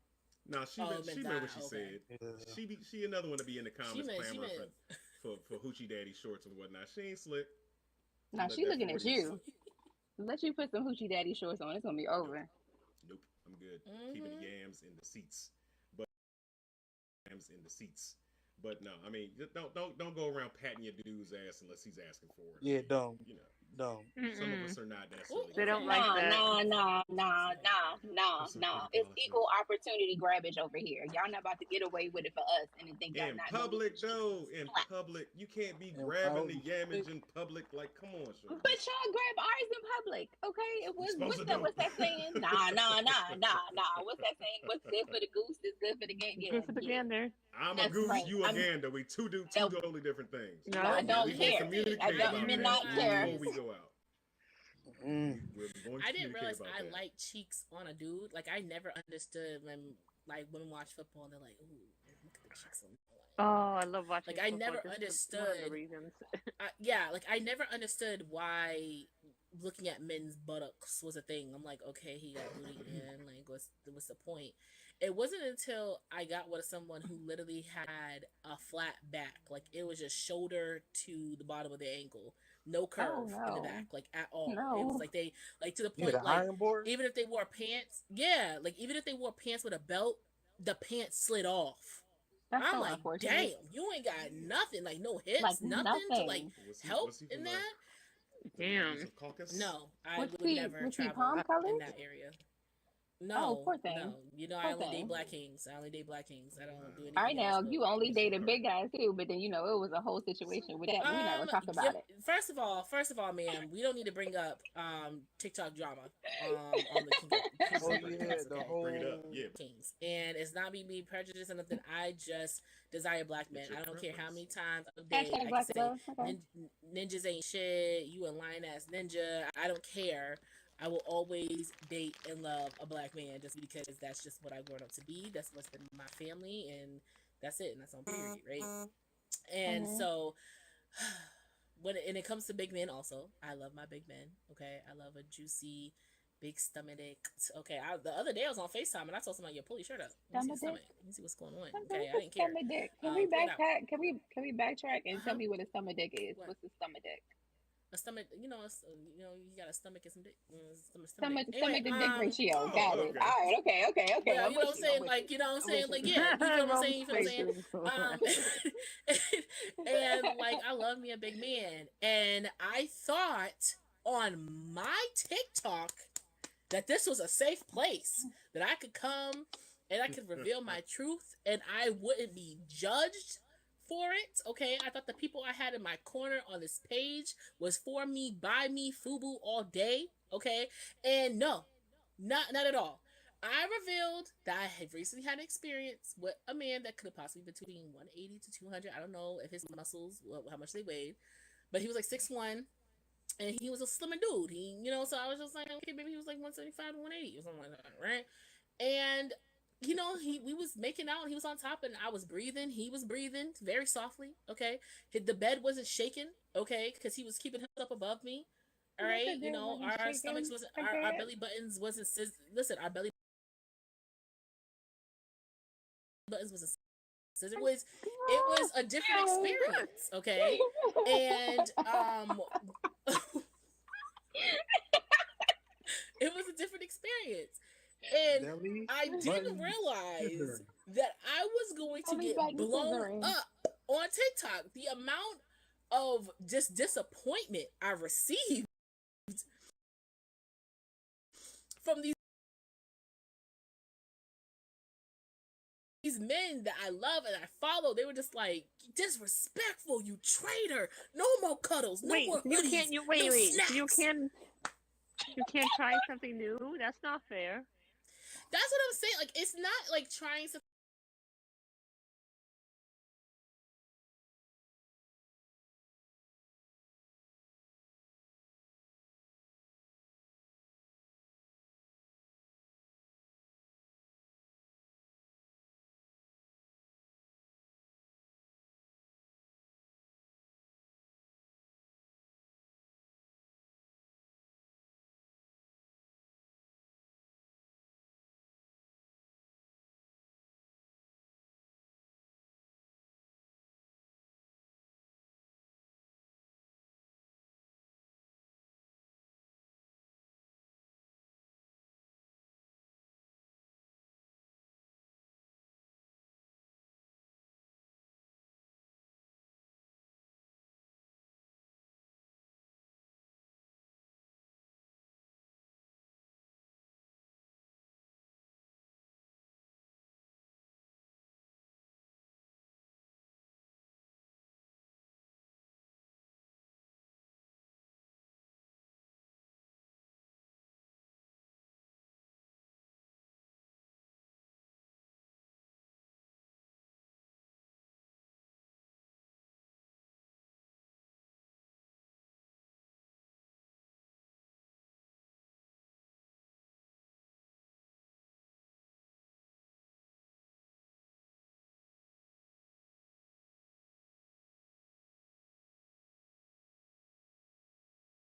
No, she meant what she said. Yeah. She another one to be in the comments meant- clamoring for hoochie daddy shorts and whatnot. She ain't slick. Now Let she that looking at 40s. you. Let you put some hoochie daddy shorts on, it's gonna be over. Nope, I'm good. Keeping the yams in the seats. But no, I mean, don't go around patting your dude's ass unless he's asking for it. Yeah, don't. You know, Don't. some of us are not necessarily. They don't like that. No. It's equal opportunity grabbage over here. Y'all not about to get away with it for us and then think y'all In not public, though, in public, you can't be grabbing the yamage in public. Like, come on, sure. But y'all grab ours in public, okay? It was what's that saying? Nah. What's that saying? What's good for the goose is good for the gander. Good for the gander. I'm a goose, you a gander. We two totally different things. No, I don't care. I don't not care. Before we go out. I didn't realize I like cheeks on a dude. Like, I never understood when like women watch football and they're like, "Ooh, look at the cheeks on." Oh, I love watching. Like, I never understood. One of the reasons. I never understood why looking at men's buttocks was a thing. I'm like, okay, he got booty in. Like, what's the point? It wasn't until I got with someone who literally had a flat back. Like, it was just shoulder to the bottom of the ankle. No curve in the back, like, at all. No. It was like they, like, to the point, like, even if they wore pants, even if they wore pants with a belt, the pants slid off. That's I'm so like, damn, you ain't got nothing, like, no hips, like, nothing to, like, help in that. Damn. No, I Was would he never travel palm in colored? that area. No, poor thing. no. You know, I only date black kings. I don't do anything. All right, now else, you only dated big guys too, but then it was a whole situation with that. We're not gonna talk about it. First of all, ma'am, we don't need to bring up TikTok drama on the Kings. And it's not me being prejudiced or nothing. I just desire black men. I don't care how many times a day I can say ninjas ain't shit. You a lying ass ninja. I don't care. I will always date and love a black man just because that's just what I've grown up to be. That's what's been my family, and that's it. And that's on period, right? And so, when it comes to big men, also, I love my big men. Okay, I love a juicy, big stomach. Okay, the other day I was on FaceTime and I told somebody, "Yo, pull your shirt up. Let me see the stomach. Let me see what's going on." Okay, I didn't care. Can we backtrack? Can we backtrack and tell me what a stomach dick is? What? What's a stomach dick? A stomach, you got a stomach and some dick. Stomach to dick Anyway, ratio. Got it. All right. Okay. Yeah, you know what I'm saying? Like, you know what I'm saying? Like, yeah, you know what I'm saying? You feel what I'm saying? And, like, I love me a big man. And I thought on my TikTok that this was a safe place, that I could come and I could reveal my truth and I wouldn't be judged for it. Okay, I thought the people I had in my corner on this page was for me, by me, FUBU all day. Okay, and no, not at all. I revealed that I had recently had an experience with a man that could have possibly been between 180 to 200. I don't know if his muscles, how much they weighed, but he was like 6'1", and he was a slimmer dude. So I was just like, okay, maybe he was like 175 to 180 or something like that, right? And you know, we was making out and he was on top and I was breathing. He was breathing very softly. Okay. The bed wasn't shaking. Okay. Because he was keeping himself above me. All right. You know, our stomachs wasn't, our belly buttons wasn't, listen, our belly buttons wasn't scissor. It was a different experience. Okay. And, it was a different experience. And Belly I didn't realize that I was going to get blown up on TikTok. The amount of just disappointment I received from these men that I love and I follow. They were just like, disrespectful, you traitor. No more cuddles. No more hoodies. You can't try something new? That's not fair. That's what I'm saying. Like, it's not like trying something.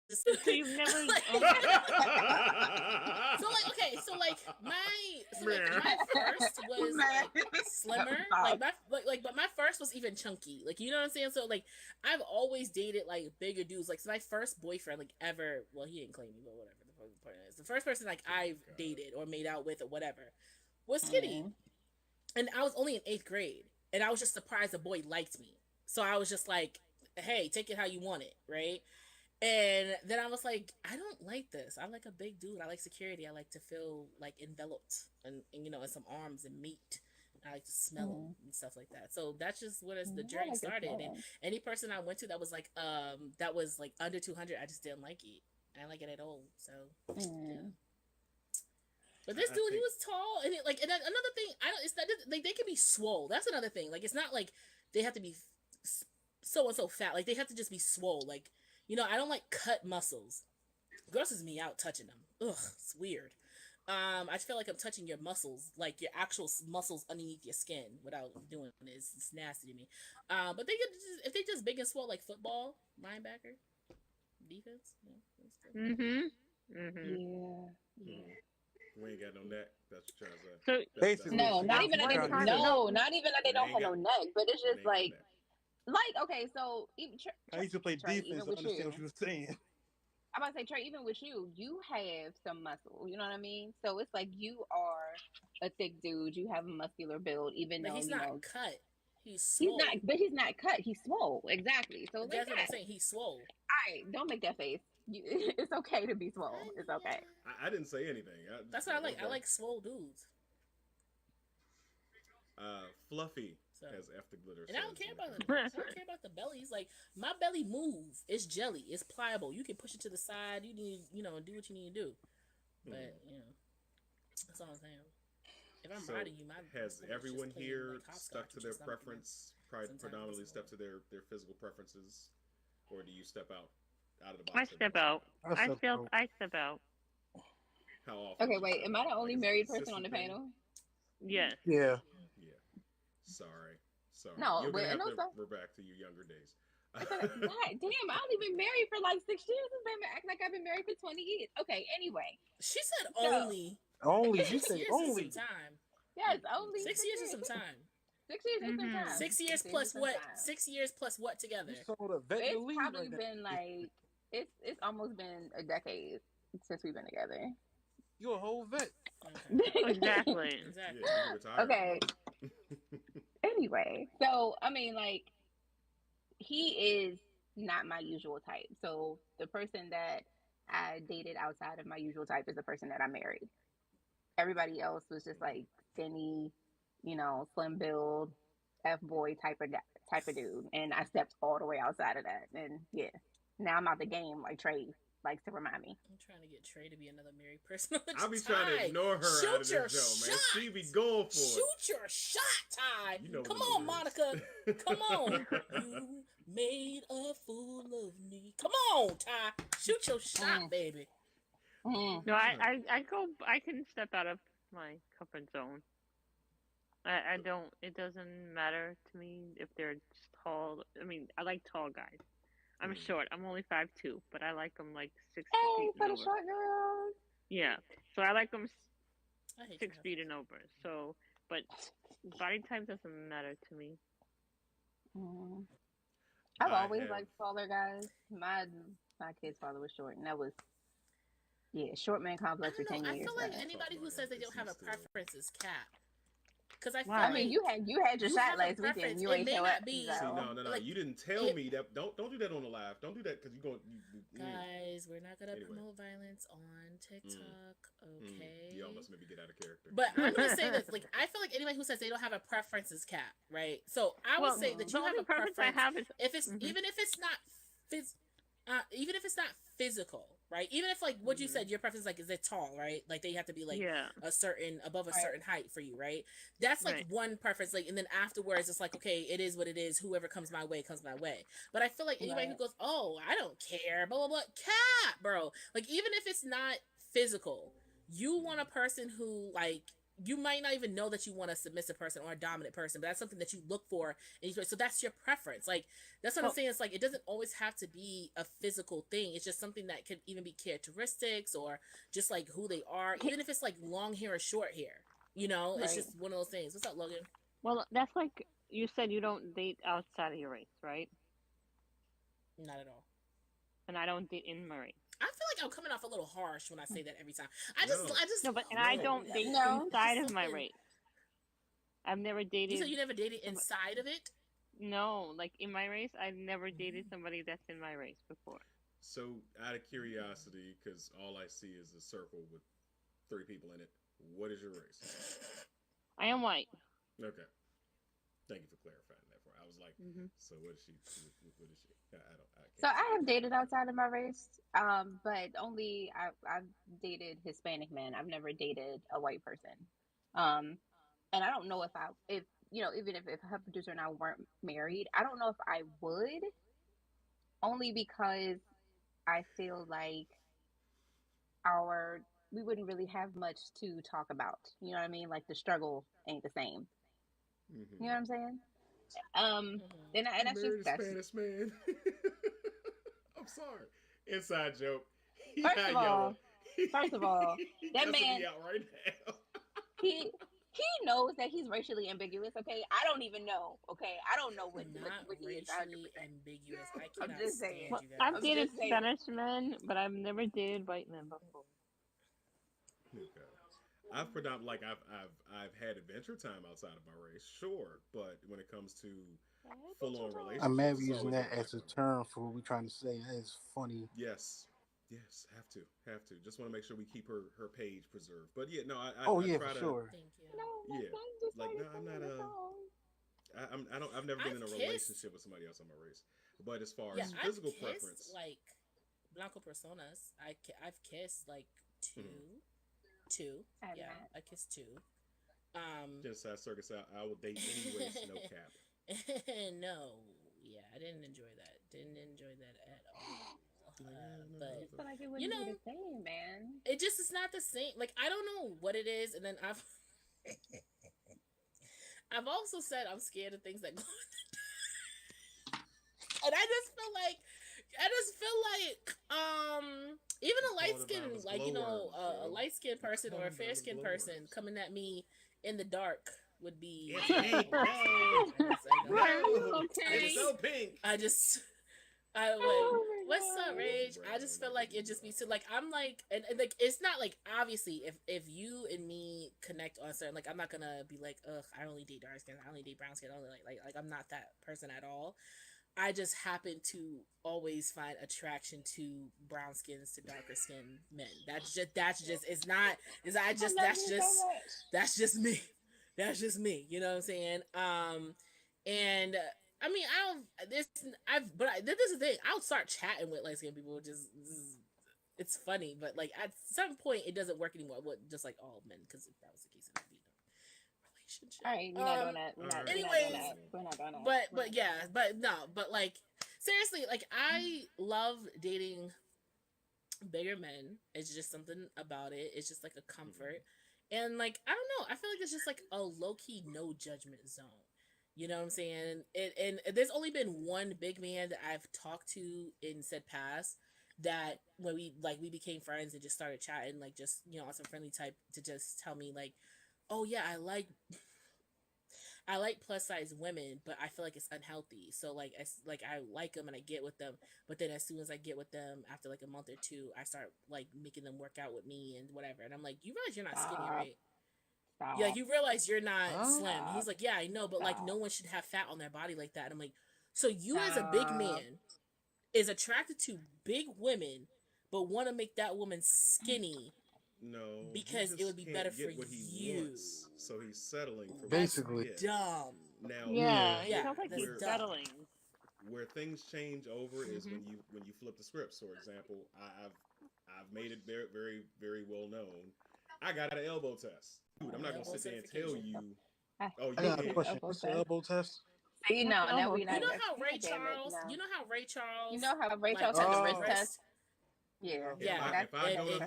So you've never. So my first was like slimmer, but my first was even chunky, like, you know what I'm saying. So like I've always dated like bigger dudes. Like, so my first boyfriend like ever, well, he didn't claim me, but whatever. The point is, the first person like I've dated or made out with or whatever was skinny, and I was only in 8th grade, and I was just surprised a boy liked me. So I was just like, hey, take it how you want it, right? And then I was like, I don't like this. I like a big dude. I like security. I like to feel like enveloped and you know, in some arms and meat. I like to smell them and stuff like that. So that's just where the journey started. And any person I went to that was like under 200, I just didn't like it. I didn't like it at all. So yeah. But this dude, he was tall, and and then another thing, it's not like they can be swole. That's another thing. Like, it's not like they have to be so and so fat. Like, they have to just be swole. Like, you know, I don't like cut muscles. Grosses me out touching them. Ugh, it's weird. I feel like I'm touching your muscles, like your actual muscles underneath your skin, without doing it. It's nasty to me. But they could if they just big and swole, like football linebacker, defense. Yeah. We ain't got no neck. That's what you're trying to say. So basically, not even that they don't have no neck, but it's just like okay, so even I used to play defense to understand what you were saying. I'm about to say, Trey, even with you have some muscle. You know what I mean? So it's like you are a thick dude. You have a muscular build, even though he's not cut. He's swole. He's not cut. He's swole. Exactly. So that's what I'm saying. He's swole. All right, don't make that face. It's okay to be swole. It's okay. I didn't say anything. That's what I like. I like swole dudes. Fluffy has F the glitter. And I don't care about the I don't care about the bellies. Like, my belly move. It's jelly. It's pliable. You can push it to the side. You need, do what you need to do. But that's all I'm saying. If I'm riding you, has everyone here stuck to their preference? Predominantly stuck to their physical preferences, or do you step out of the box? I step out. I step out. How often? Okay, wait. Am I the only married person on the panel? Yes. Yeah. Yeah. Sorry. No, You're but gonna have no, to. so We're back to your younger days. God damn, I only been married for like 6 years. This baby act like I've been married for 20 years. Okay, anyway. She said So only. Only she 6 said years is some only. time. yes, only 6 six years is years. some time. 6 years is some Mhm. time. 6 years 6 years is plus some what? time. 6 years plus what You together? sold a vet to It's leave probably right now. been like it's almost been a decade since we've been together. You a whole vet. Okay. Exactly. Exactly. Yeah, you can retire. Okay. Anyway, so I mean, like, he is not my usual type. So the person that I dated outside of my usual type is the person that I married. Everybody else was just like skinny, slim build, f boy type of dude, and I stepped all the way outside of that. And yeah, now I'm out the game, like Trey likes to remind me. I'm trying to get Trey to be another married person. I'll be trying to ignore her Shoot out of your this show, man. shot. She be going for it. Shoot your shot, Ty. You know Come what on, it Monica. is. Come on. You made a fool of me. Come on, Ty. Shoot your shot, baby. Mm. No, I can step out of my comfort zone. I don't. It doesn't matter to me if they're tall. I mean, I like tall guys. I'm short. I'm only 5'2", but I like them like 6 Hey, feet for and the over. short girls. Yeah, so I like them I hate 6 feet and over. So, but body type doesn't matter to me. Mm. I've I always have- liked taller guys. My kid's father was short, and that was short man I complex for don't know. 10 I years. feel like man. anybody who says they don't have a preference is cap. Because I feel Why? I mean, you had your you shot have a last weekend. preference. You It ain't may show not up. be- so. See, no. Like, You didn't tell me that. Don't do that on the live. Don't do that because guys, we're not gonna Anyway. promote violence on TikTok, okay? Y'all must maybe get out of character. But I'm gonna say this: like, I feel like anybody who says they don't have a preference is cap, right? So I would say that the you have only a preference. I have is If it's Mhm. even if it's not even if it's not physical, right? Even if like what you said, your preference like is it tall, right? Like they have to be like yeah. above a Right. certain height for you, right? That's like Right. one preference. Like, and then afterwards, it's like, okay, it is what it is. Whoever comes my way comes my way. But I feel like anybody who Right. goes, oh, I don't care, blah blah blah, cat, bro. Like even if it's not physical, you want a person who like. You might not even know that you want a submissive person or a dominant person, but that's something that you look for. So that's your preference. Like, that's what I'm saying. It's like, it doesn't always have to be a physical thing. It's just something that could even be characteristics or just like who they are. Even if it's like long hair or short hair, it's Right. just one of those things. What's up, Logan? Well, that's like you said. You don't date outside of your race, right? Not at all. And I don't date in my race. I feel like I'm coming off a little harsh when I say that every time. I No. just No, but and I don't date No. inside of my Something- race. I've never You dated. said you never dated inside of it? No, like in my race, I've never dated somebody that's in my race before. So, out of curiosity, because all I see is a circle with 3 people in it. What is your race? I am white. Okay. Thank you for clarifying that for me. I was like, Mhm. so what is she? What is she? I can't. So I have dated outside of my race, but only I've dated Hispanic men. I've never dated a white person, and I don't know if even if her producer and I weren't married, I don't know if I would, only because I feel like we wouldn't really have much to talk about. You know what I mean? Like the struggle ain't the same. Mm-hmm. You know what I'm saying? And that's Married just a Spanish man. I'm sorry. Inside joke. He First not of all- yellow. first of all, He that cussing man- me out right now. he knows that he's racially ambiguous. Okay, I don't even know. Okay, I don't know what Not he is. racially 100%. ambiguous. I I'm cannot just stand saying. Well, you guys. I've I'm dated just saying. Spanish men, but I've never dated white men before. Okay. I've had adventure time outside of my race, sure, but when it comes to full-on relationships, I'm never it's using always that a as a black term for what we're trying to say. That is funny. Yes, have to. Just want to make sure we keep her page preserved. But yeah, no, I Oh I yeah, try for to, sure. Thank you. No, my Yeah. son just Like, started no, I'm singing not the a- song. I've never been in a I've kissed- relationship with somebody else on my race. But as far Yeah, as I've physical kissed preference, like Blanco personas. I've kissed like two. I have Yeah, not. I kissed 2. Genocide Circus, I will date anyways, no cap. No, yeah, I didn't enjoy that. Didn't enjoy that at all. But I feel like it wouldn't You know- be the same, man. it just is not the same. Like I don't know what it is, and then I've I've also said I'm scared of things that go and I just feel like even a light skinned a light skinned person or a fair skinned person coming at me in the dark would be It's pink. Okay. It's so pink. I like, Oh my what's God. up, Rage? I just feel like it just be so like I'm like and like it's not like obviously if you and me connect on certain like I'm not gonna be like ugh I only date dark skin, I only date brown skin, I only like I'm not that person at all. I just happen to always find attraction to brown skins to darker skinned men. That's just it's not is I just that's just me. That's just me. You know what I'm saying? And I mean this is the thing. I'll start chatting with light skinned people, it's funny, but like at some point it doesn't work anymore. Just like all men, because if that was the case, it would be relationship. All right, we're not doing that. We're not doing that. But yeah, but like seriously, like I love dating bigger men. It's just something about it. It's just like a comfort, and like I don't know. I feel like it's just like a low key no judgment zone. You know what I'm saying? And there's only been one big man that I've talked to in said past that when we became friends and just started chatting, like just on some friendly type to just tell me like, oh yeah, I like plus size women, but I feel like it's unhealthy. So like I like them and I get with them, but then as soon as I get with them after like a month or two, I start like making them work out with me and whatever. And I'm like, you realize you're not skinny, right? Stop. Yeah, you realize you're not slim. He's like, yeah, I know, but like no one should have fat on their body like that. And I'm like, so you as a big man is attracted to big women, but want to make that woman skinny. No, because it would be better for you. Wants, so he's settling for basically dumb. Now, yeah, yeah, it sounds like he's settling. Where things change over is when you flip the scripts. For example, I've made it very, very, very well known. I got an elbow test. Dude, I'm not gonna sit there and tell you. Oh, I got a question. What's the elbow test? So you know how Ray Charles. You know how Ray Charles. You know how Ray Charles had the wrist test. Yeah.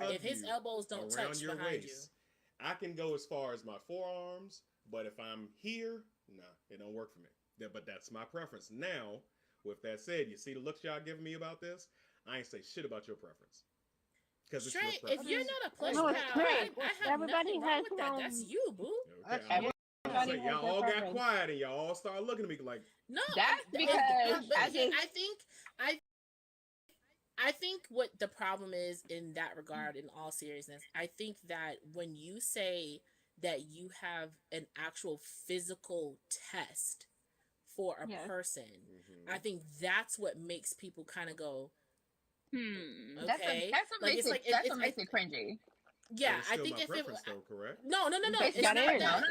If his elbows don't touch your behind waist, I can go as far as my forearms, but if I'm here, nah, it don't work for me. But that's my preference. Now, with that said, you see the looks y'all giving me about this? I ain't say shit about your preference. Because it's your preference. If you're not a plush pal, I have everybody has with that. That's you, boo. Okay. Y'all all got quiet and y'all all started looking at me like, no, that's because I think what the problem is in that regard, in all seriousness, I think that when you say that you have an actual physical test for a person, I think that's what makes people kind of go, okay. That's what makes it cringy. Yeah, I think if it though, correct? No. It's not that. No.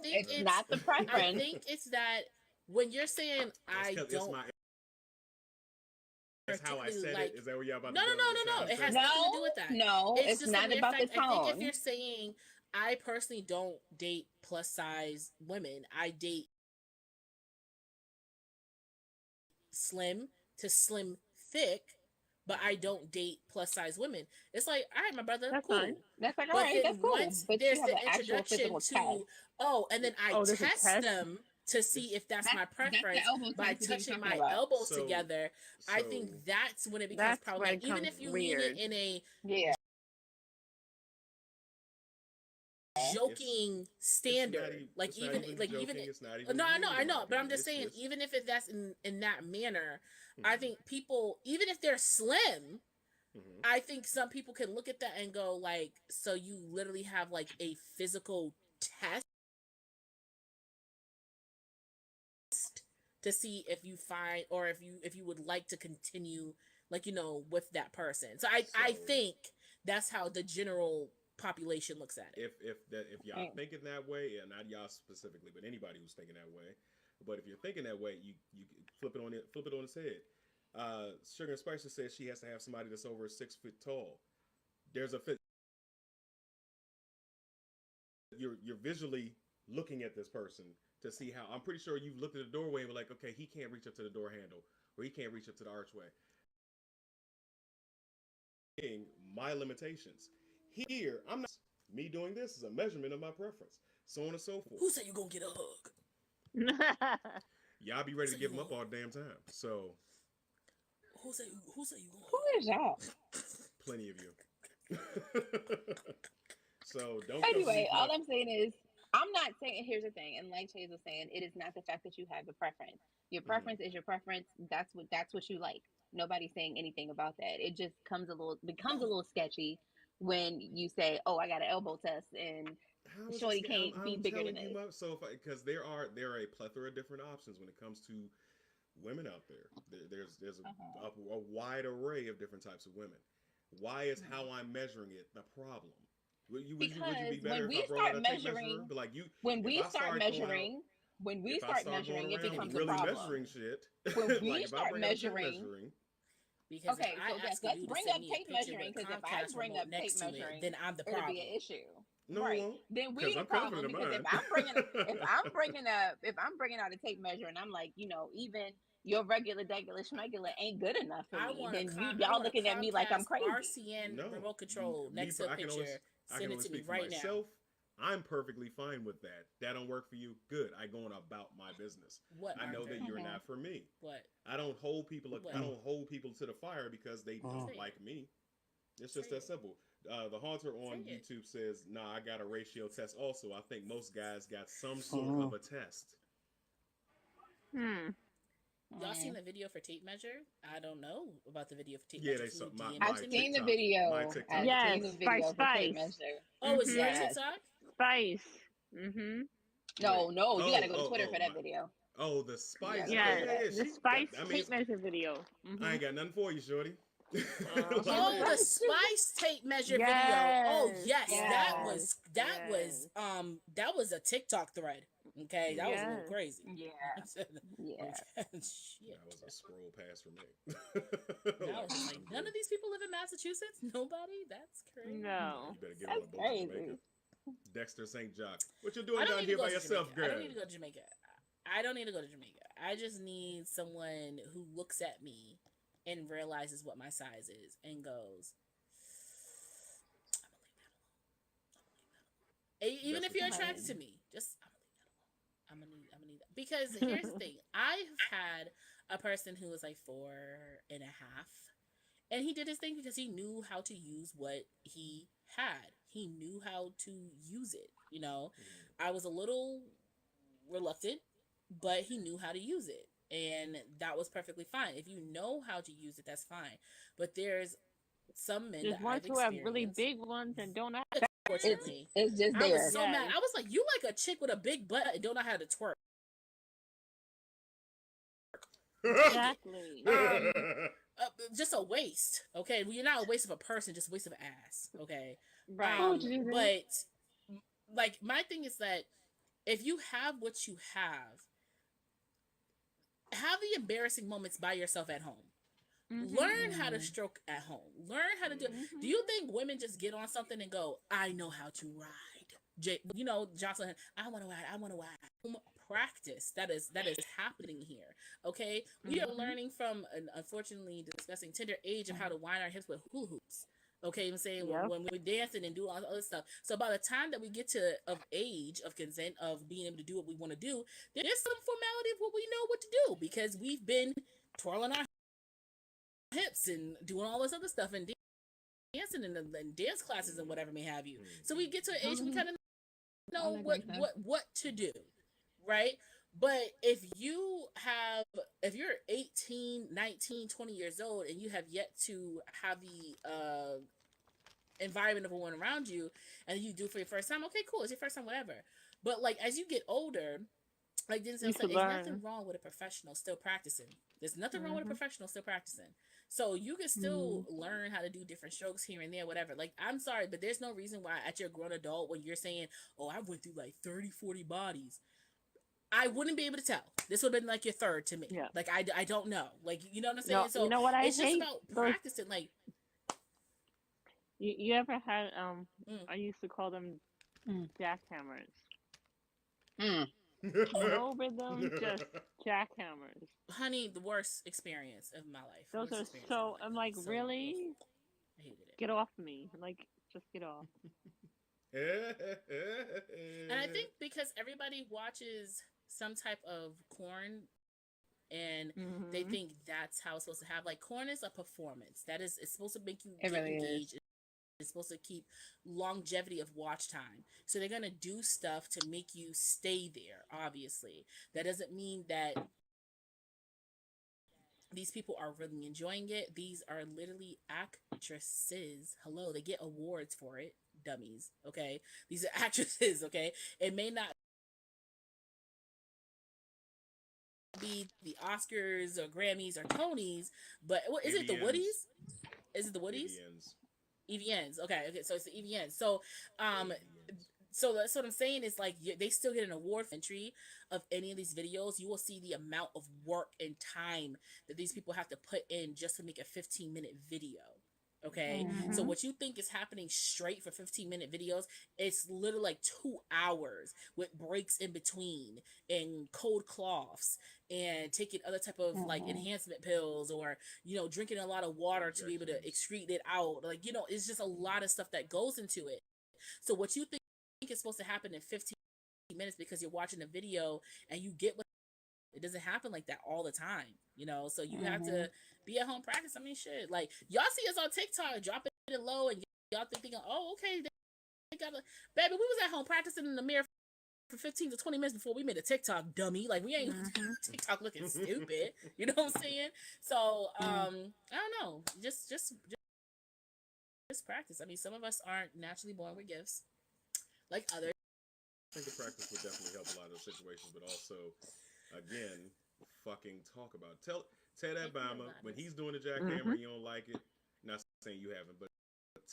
It's not the preference. I think it's that when you're saying I don't. That's how I said it. Is that what y'all about? No. It has nothing to do with that. No, it's not about the tone. I think if you're saying I personally don't date plus size women, I date slim to slim thick, but I don't date plus size women. It's like, all right, my brother, that's cool. Fine. That's fine. But then that's cool. once but there's the introduction to, and then I test them to see if that's my preference by touching my elbows together. I think that's when it becomes problematic. Even if you mean it in a joking standard, I know, but I'm just saying, even if that's in that manner, I think people, even if they're slim, I think some people can look at that and go like, so you literally have like a physical test to see if you find, or if you would like to continue, like, with that person. So I think that's how the general population looks at it. If y'all thinking that way, and not y'all specifically, but anybody who's thinking that way, but if you're thinking that way, you flip it on its head. Sugar and Spicer says she has to have somebody that's over 6 foot tall. There's a fit. You're visually looking at this person to see how. I'm pretty sure you've looked at the doorway and were like, okay, he can't reach up to the door handle, or he can't reach up to the archway. My limitations. Here, I'm not. Me doing this is a measurement of my preference. so on and so forth. Who said you gonna get a hug? Y'all be ready to give them up all the damn time. So who said you gonna Who is y'all? plenty of you. So don't. Anyway, all I'm saying is, I'm not saying. Here's the thing, and like Chase was saying, it is not the fact that you have a preference. Your preference is your preference. That's what you like. Nobody's saying anything about that. It just becomes a little sketchy when you say, "Oh, I got an elbow test," and Shorty can't be bigger than it. So because there are a plethora of different options when it comes to women out there. There's a wide array of different types of women. Why is how I'm measuring it the problem? Would you be better when if we I brought out start a tape measuring, measure? But like you, when we start measuring, it becomes a really problem. measuring shit. When we like start measuring. Because Okay, if I so ask let's you to bring send up me a tape picture measuring, with because if I Comcast bring remote up next tape to it, measuring, then I'm the it'll problem. be an issue. No, Right. it won't. Then we the I'm problem, confident of because if I'm bringing out a tape measure and I'm like, even your regular schmegular ain't good enough for me, then y'all looking at me like I'm crazy. RCN remote control next to a picture. Send it to me right now. I'm perfectly fine with that. That don't work for you. Good. I go on about my business. What? I know that you're not for me. What? I don't hold people. I don't hold people to the fire because they don't like me. It's just that simple. The Haunter on YouTube says, "Nah, I got a ratio test. Also, I think most guys got some sort of a test." Y'all seen the video for tape measure? I don't know about the video for tape Yeah, measure. they saw my I've seen the video. My TikTok. I've seen the video for tape measure. Oh, it's your TikTok? Spice. No, you gotta go to Twitter for that video. Oh, the Spice. Yeah, the Spice tape measure video. I ain't got nothing for you, shorty. Oh, the Spice tape measure video. Oh yes, that was a TikTok thread. Okay, that was a little crazy. Yeah. Shit. That was a scroll pass for me. I was like, none of these people live in Massachusetts. Nobody. That's crazy. No, you better get on a boat to Jamaica. Dexter St. Jock. What you doing down here by yourself, girl? I don't need to go to Jamaica. I just need someone who looks at me and realizes what my size is and goes, I'm gonna leave that alone. Even if you're attracted to me, just I'm gonna leave that alone. I'm gonna need that. Because here's the thing. I've had a person who was like 4.5, and he did his thing because he knew how to use what he had. He knew how to use it. I was a little reluctant, but he knew how to use it. And that was perfectly fine. If you know how to use it, that's fine. But there's some men that ones who have really big ones and don't know. Unfortunately, it's just there. I was so mad. I was like, you like a chick with a big butt and don't know how to twerk. Exactly. Just a waste. Okay, well, you're not a waste of a person, just a waste of ass. Okay, right. But like, my thing is that if you have what you have the embarrassing moments by yourself at home. Learn how to stroke at home. Learn how to do it. Do you think women just get on something and go, I know how to ride? Jocelyn, I want to ride. Practice. That is happening here. Okay? We are learning from an unfortunately disgusting tender age of how to wind our hips with hula hoops. Okay, I'm saying when we're dancing and do all the other stuff. So by the time that we get to of age of consent of being able to do what we want to do, there's some formality of what we know what to do because we've been twirling our hips and doing all this other stuff and dancing in dance classes and whatever may have you. So we get to an age we kind of know what to do, right? But if you're 18, 19, 20 years old and you have yet to have the environment of a woman around you and you do it for your first time, okay, cool, it's your first time, whatever. But like as you get older, like Denzel said, there's nothing wrong with a professional still practicing. There's nothing wrong with a professional still practicing. So you can still learn how to do different strokes here and there, whatever. Like, I'm sorry, but there's no reason why at your grown adult when you're saying, oh, I went through like 30, 40 bodies, I wouldn't be able to tell. This would have been like your third to me. Yeah. Like, I don't know. Like, you know what I'm saying? No, so you know what it's just about practicing. Like, you ever had, I used to call them jackhammers. No rhythm, just jackhammers. Honey, the worst experience of my life. Those are so, I'm like, really? I hated it. Get off me. Like, just get off. And I think because everybody watches some type of corn and they think that's how it's supposed to have, like, corn is a performance. That is, it's supposed to make you It get really engaged. It's supposed to keep longevity of watch time. So they're going to do stuff to make you stay there, obviously. That doesn't mean that these people are really enjoying it. These are literally actresses. Hello, they get awards for it. Dummies, okay? These are actresses, okay? It may not be the Oscars or Grammys or Tonys, but what is it? The Woodies? Is it the Woodies? EVNs. Okay, so it's the EVNs. So, so that's what I'm saying is, like, they still get an award for entry of any of these videos. You will see the amount of work and time that these people have to put in just to make a 15-minute video. Okay, so what you think is happening straight for 15-minute videos, it's literally like 2 hours with breaks in between and cold cloths and taking other type of like enhancement pills, or, you know, drinking a lot of water to be able to excrete it out. Like, you know, it's just a lot of stuff that goes into it. So what you think is supposed to happen in 15 minutes because you're watching a video and you get what, it doesn't happen like that all the time, you know. So you have to be at home practice. I mean, shit, like, y'all see us on TikTok dropping it low and y'all thinking, oh, okay, they got a baby. We was at home practicing in the mirror for 15 to 20 minutes before we made a TikTok, dummy. Like, we ain't TikTok looking stupid. You know what I'm saying? So I don't know. Just practice. I mean, some of us aren't naturally born with gifts like others. I think the practice would definitely help a lot of those situations, but also, again, fucking talk about it. Tell that Bama when he's doing the jackhammer, you don't like it. Not saying you haven't, but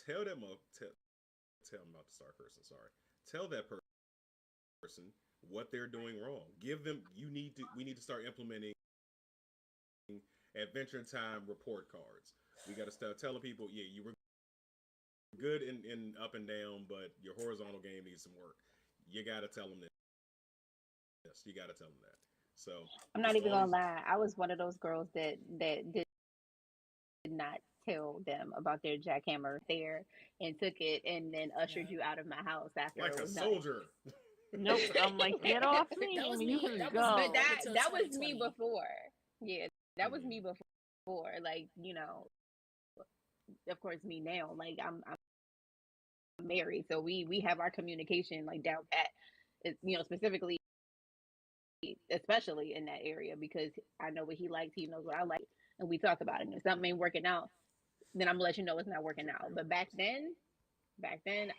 tell them tell him about the star person. Sorry, tell that person what they're doing wrong. Give them. We need to start implementing Adventure Time report cards. We got to start telling people, yeah, you were good in up and down, but your horizontal game needs some work. You got to tell them this. You got to tell them that. So I'm not even gonna lie. I was one of those girls that did not tell them about their jackhammer there and took it and then ushered you out of my house after like it a was soldier. Nope. I'm like, get off me. That was You me. can That go. was But that was me 2020. before. Yeah, that was me before. Like, you know, of course, me now. Like, I'm married, so we have our communication like down pat. It's, you know, specifically, especially in that area, because I know what he likes, he knows what I like, and we talk about it. And if something ain't working out, then I'm gonna let you know it's not working out. But back then,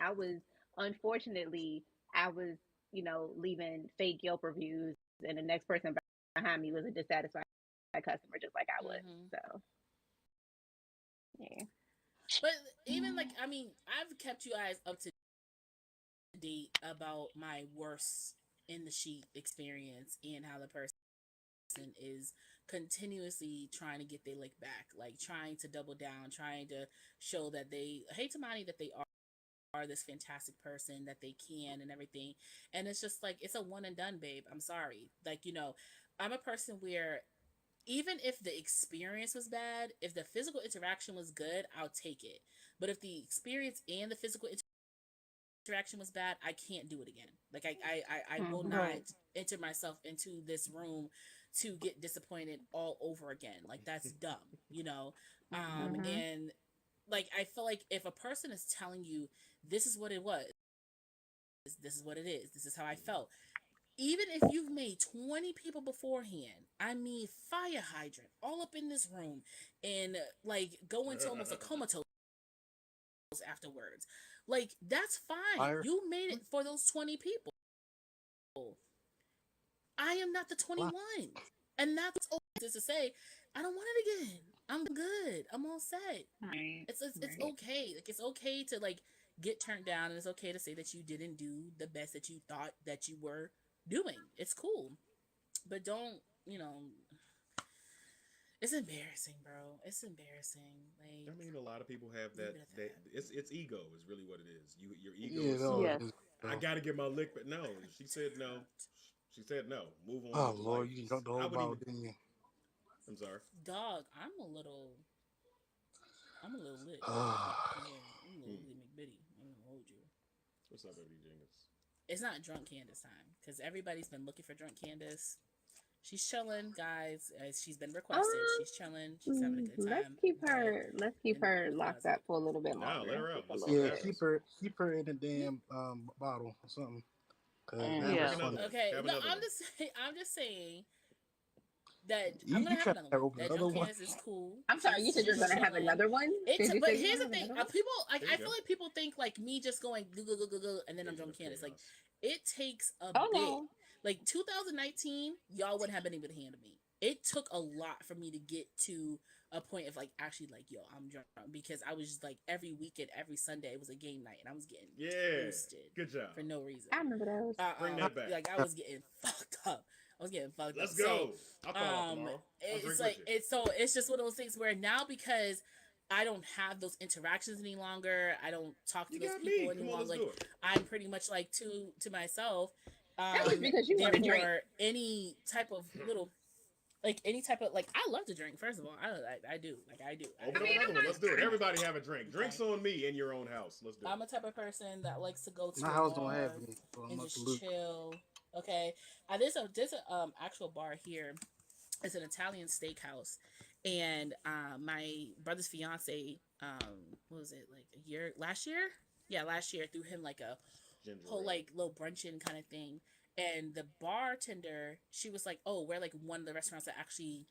I was, unfortunately, I was, you know, leaving fake Yelp reviews, and the next person behind me was a dissatisfied customer, just like I was. So, yeah. But even like, I mean, I've kept you guys up to date about my worst in the sheet experience and how the person is continuously trying to get their lick back, like trying to double down, trying to show that they hate Tamani, that they are this fantastic person, that they can and everything. And it's just like, it's a one and done, babe. I'm sorry. Like, you know, I'm a person where even if the experience was bad, if the physical interaction was good, I'll take it. But if the experience and the physical interaction was bad, I can't do it again. Like, I will not enter myself into this room to get disappointed all over again. Like, that's dumb, you know? And like, I feel like if a person is telling you this is what it was, this is what it is, this is how I felt, even if you've made 20 people beforehand, I mean, fire hydrant all up in this room, and like go into almost a comatose afterwards, like, that's fine. Fire. You made it for those 20 people. I am not the 21. And that's okay to say, I don't want it again. I'm good. I'm all set. Right. It's okay. Like, it's okay to like get turned down, and it's okay to say that you didn't do the best that you thought that you were doing. It's cool. But don't, you know, it's embarrassing, bro. It's embarrassing. Like, I mean, a lot of people have that. It's ego is really what it is. Your ego. Yeah, is no, Yes. I gotta get my lick, but no. She said no. She said no. Move on. Oh with Lord, life. you dropped the whole bottle, didn't you? I'm sorry. dog, I'm a little lit. Yeah, I'm a little lit, McBitty. I'm gonna hold you. What's up, Baby Jenkins? It's not drunk Candace time because everybody's been looking for drunk Candace. She's chilling, guys. She's been requested. She's chilling. She's having a good time. Let's keep her locked up for a little bit longer. No, let her out. Yeah, keep her in the damn bottle or something. Yeah. Okay, no, I'm just saying that I'm gonna have another one. That drunk Candace is cool. I'm sorry, you said you're gonna have another one. But here's the thing: people like I feel like people think like me just going go, and then I'm drunk Candace. Like it takes a bit. No. Like 2019, y'all wouldn't have been able to handle me. It took a lot for me to get to a point of like actually like, yo, I'm drunk, because I was just like every weekend, every Sunday it was a game night, and I was getting roasted. Good job for no reason. I remember those. Bring that back. Like I was getting fucked up. Let's go. I'll call up tomorrow. It's like it's just one of those things where now, because I don't have those interactions any longer, I don't talk to those people anymore. Like I'm pretty much like to myself. That was because you want to drink. Any type of little, like any type of like, I love to drink. First of all, I do. Open up another one. Let's do it. Everybody have a drink. Drinks on me in your own house. Let's do it. I'm a type of person that likes to go to my house don't have any, so and just chill. Okay, there's a actual bar here. It's an Italian steakhouse, and my brother's fiance, what was it, like last year? Yeah, last year, threw him like a whole like little brunching kind of thing, and the bartender, she was like, oh, we're like one of the restaurants that actually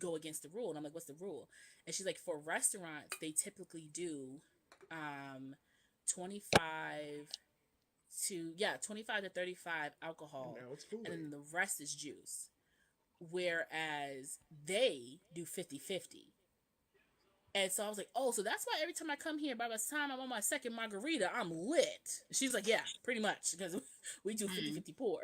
go against the rule. And I'm like, what's the rule? And she's like, for restaurants they typically do 25 to 35 alcohol, and then the rest is juice, whereas they do 50-50. And so I was like, oh, so that's why every time I come here, by the time I'm on my second margarita, I'm lit. She's like, yeah, pretty much, because we do 50-50 pour.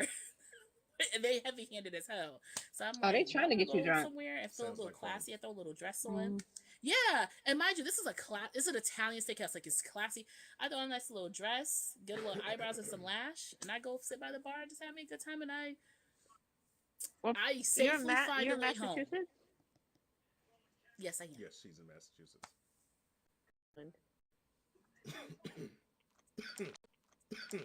And they heavy-handed as hell. So I'm like, they trying to get you drunk somewhere and feel a little classy. I throw a little dress on. Yeah, and mind you, this is it's an Italian steakhouse. Like, it's classy. I throw on a nice little dress, get a little eyebrows and some lash, and I go sit by the bar and just have a good time. And I safely find a way home. Yes, I am. Yes, she's in Massachusetts.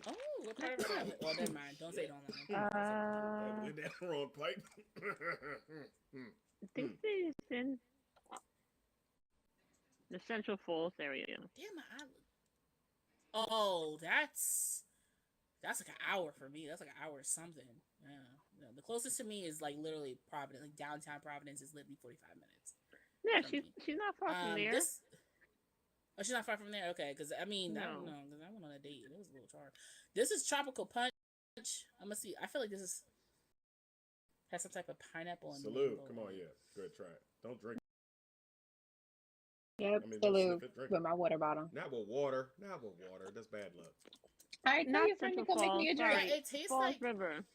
Oh, what part of it? Well, never mind. Don't say it online. That wrong pipe. I think it's in the Central Falls area. Damn, my eyelid. Oh, that's like an hour for me. That's like an hour or something. Yeah. The closest to me is like literally Providence, like downtown Providence is literally 45 minutes. Yeah, she's not far from there. Oh, she's not far from there? Okay, because, I mean, no. I don't know, because I went on a date, and it was a little charred. This is Tropical Punch. I'm going to see. I feel like this has some type of pineapple in it. Salute. Come on, yeah. Go ahead, try it. Don't drink. Yep, salute with my water bottle. Not with water. That's bad luck. All right, tell your friend to come make me a drink. Right, it tastes Falls like River.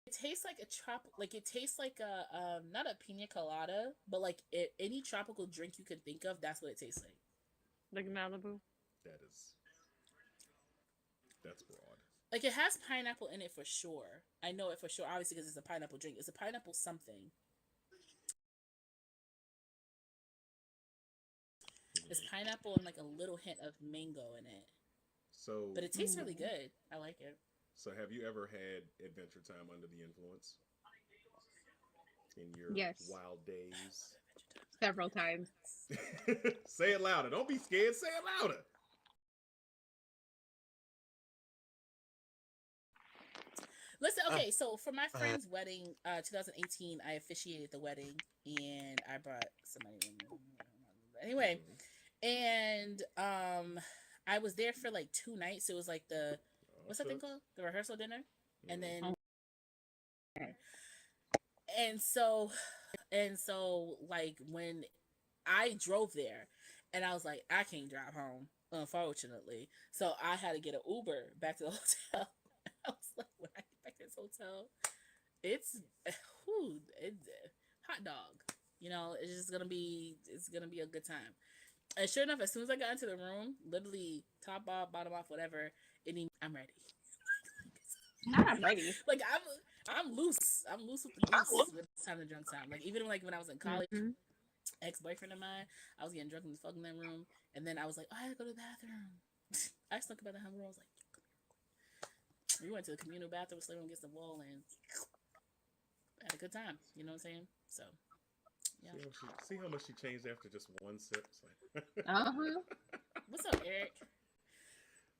It tastes like it tastes like a not a pina colada, but like any tropical drink you could think of. That's what it tastes like. Like Malibu. That's broad. Like it has pineapple in it for sure. I know it for sure, obviously, because it's a pineapple drink. It's a pineapple something. It's pineapple and like a little hint of mango in it. But it tastes really good. I like it. So have you ever had adventure time under the influence? In your wild days? Several times. Say it louder. Don't be scared. Say it louder. Listen, okay, so for my friend's wedding, 2018, I officiated the wedding, and I brought somebody in. Anyway, and I was there for like 2 nights. It was like what's that thing called? The rehearsal dinner. And then and so like when I drove there, and I was like, I can't drive home, unfortunately. So I had to get an Uber back to the hotel. I was like, when I get back to this hotel, it's hot dog. You know, it's gonna be a good time. And sure enough, as soon as I got into the room, literally top off, bottom off, whatever, I'm ready. I'm ready. Like I'm loose. I'm loose with the goose when it's time to drunk time. Like even like when I was in college, ex-boyfriend of mine. I was getting drunk in the fucking room, and then I was like, oh, I had to go to the bathroom. I snuck about the room. I was like, we went to the communal bathroom, sleeping against the wall, and had a good time. You know what I'm saying? So, yeah. See how much she changed after just one sip? What's up, Eric?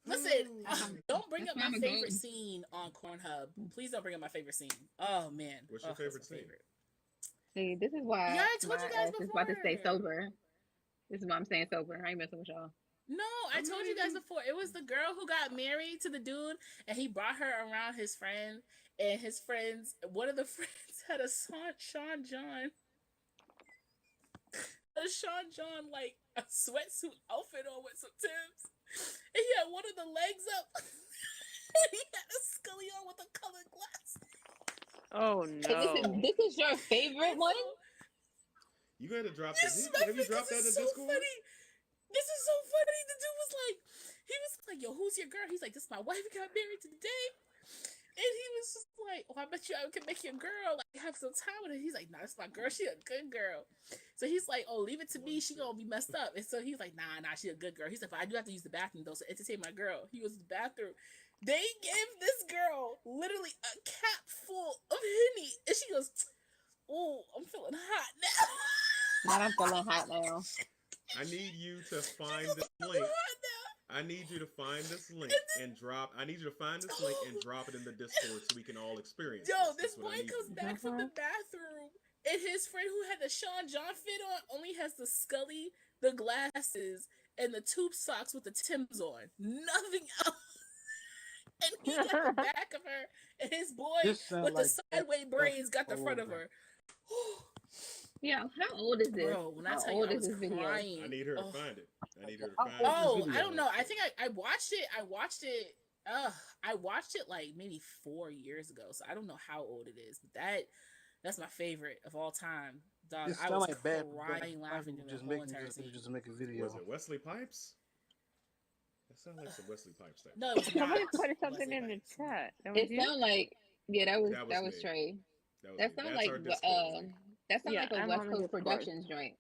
Listen, don't bring up my favorite scene on Pornhub. Please don't bring up my favorite scene. Oh, man. What's your favorite scene? See, this is why I told you guys before. Is about to stay sober. This is why I'm staying sober. I ain't messing with y'all. No, I told you guys before. It was the girl who got married to the dude, and he brought her around his friend, and his friends, one of the friends had a Sean John, like a sweatsuit outfit on with some Timbs, and he had one of the legs up, and he had a scully on with a colored glass. Oh no! This is your favorite one? You got to drop that. Have you dropped that in Discord? Funny. This is so funny. The dude was like, yo, who's your girl? He's like, this is my wife. We got married today. And he was just like, oh, I bet you I can make your girl like have some time with her. He's like, nah, that's my girl. She a good girl. So he's like, oh, leave it to me. She gonna be messed up. And so he's like, nah, she a good girl. He's like, but I do have to use the bathroom though, so entertain my girl. He was in the bathroom. They gave this girl literally a cap full of Henny. And she goes, oh, I'm feeling hot now. Now I'm feeling hot now. I need you to find this link. I need you to find this link and drop. I need you to find this link and drop it in the Discord so we can all experience. Yo, this boy comes back from the bathroom, and his friend who had the Sean John fit on only has the scully, the glasses, and the tube socks with the Timbs on. Nothing else. And he got the back of her, and his boy with the sideways braids got the front of her. Yeah, how old is this? Bro, when I tell you I was crying. I need her to find it. I don't know. I think I watched it. I watched it like maybe 4 years ago. So I don't know how old it is. But that's my favorite of all time. Dog, I was like crying, laughing during the whole entire scene. Just make a video. Was it Wesley Pipes? That sounded like some Wesley Pipes stuff. No, it was not. Somebody put something in the chat. It sounded like that was Trey. That sounded like that sounds like a West Coast Productions joint.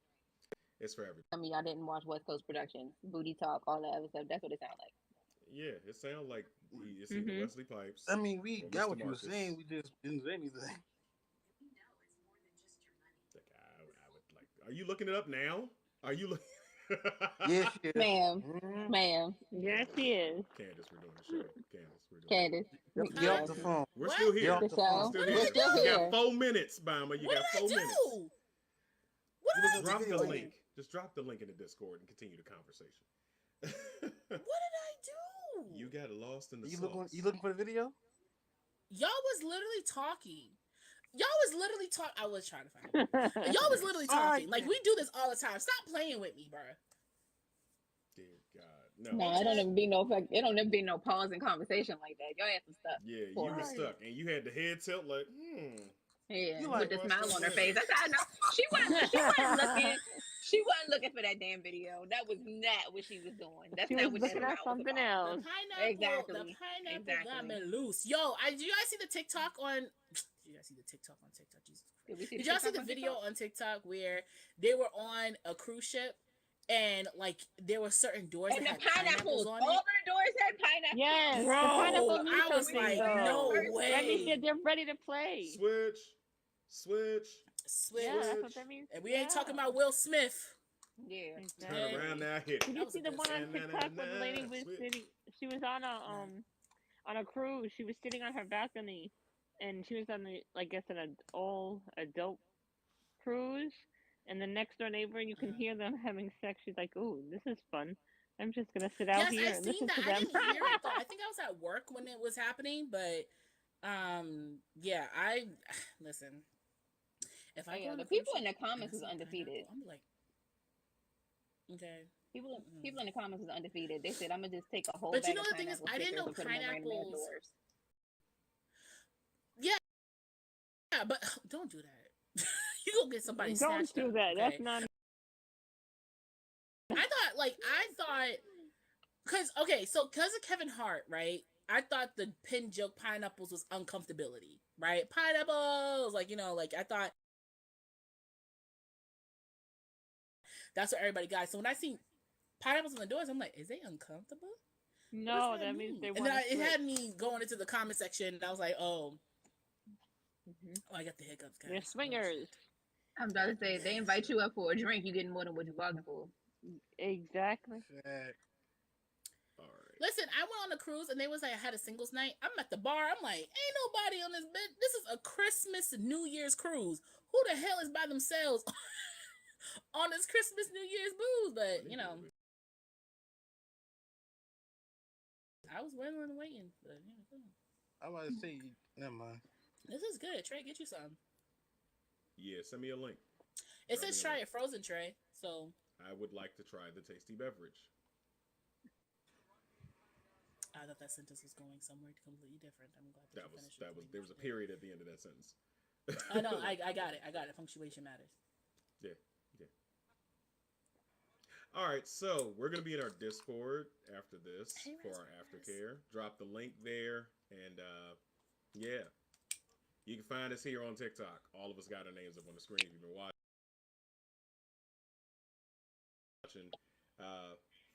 It's for everybody. I mean, y'all didn't watch West Coast Productions, Booty Talk, all that other stuff. That's what it sounded like. Yeah, it sounded like it's either Wesley Pipes. I mean, we got what you were saying. We just didn't say anything. Are you looking it up now? Are you looking? Yes, ma'am. Yes, she is. Candace, we're doing the show. Candace. Get off the phone. We're still here. We're still here. You got 4 minutes, Bama. You got 4 minutes. What did I do? Drop the link. Just drop the link in the Discord and continue the conversation. What did I do? You got lost in the sauce. You looking for the video? Y'all was literally talking. I was trying to find it. Y'all was literally talking. Like, we do this all the time. Stop playing with me, bro. Dear God. No, it don't even be no pause in conversation like that. Your ass was stuck. Yeah, you were stuck. And you had the head tilt like, Yeah, with the smile on her face. That's how I know. She wasn't looking. She wasn't looking for that damn video. That was not what she was doing. That's not what she was looking at something else. The pineapple got me loose. Yo, did you guys see the TikTok on? Did you guys see the TikTok on TikTok? Jesus Christ. Did y'all see the video on TikTok where they were on a cruise ship and like there were certain doors and that the had pineapples on it? All of the doors had pineapples. Yes, bro. I was like, no way. That means they're ready to play. Switch. Yeah, that's what that means. And we ain't talking about Will Smith. Yeah. Turn around now, hit. Did you see the one on TikTok where the lady was sitting? She was on a cruise. She was sitting on her balcony, and she was on an all adult cruise. And the next door neighbor, you can hear them having sex. She's like, "Ooh, this is fun. I'm just gonna sit out here and listen to them." I didn't hear it, though. I think I was at work when it was happening, but yeah, I listen. If I the people in the comments is undefeated. I'm like, okay. People in the comments is undefeated. They said I'm gonna just take a whole. But bag you know of the thing is, I didn't know pineapples. Yeah, but don't do that. You gonna get somebody. Don't do that. Okay? That's not. I thought, because of Kevin Hart, right? I thought the pin joke pineapples was uncomfortability, right? Pineapples, I thought That's what everybody got. So when I see pineapples on the doors, I'm like, is they uncomfortable? No, that means they and want then to it had me going into the comment section, and I was like, oh, I got the hiccups. Guys. They're swingers. I'm about to say, they invite you up for a drink, you getting more than what you bargained for. Exactly. All right. Listen, I went on a cruise, and they was like, I had a singles night. I'm at the bar. I'm like, ain't nobody on this bed. This is a Christmas New Year's cruise. Who the hell is by themselves on this Christmas New Year's booze? But, you know. I was willing and waiting, but I was about to say, never mind. This is good. Trey, get you some. Yeah, send me a link. It says try it frozen, Trey. So I would like to try the tasty beverage. I thought that sentence was going somewhere completely different. I'm glad that was there was a period at the end of that sentence. I know. I got it. Punctuation matters. Yeah. All right, so we're gonna be in our Discord after this for our aftercare. Drop the link there, and yeah, you can find us here on TikTok. All of us got our names up on the screen if you've been watching.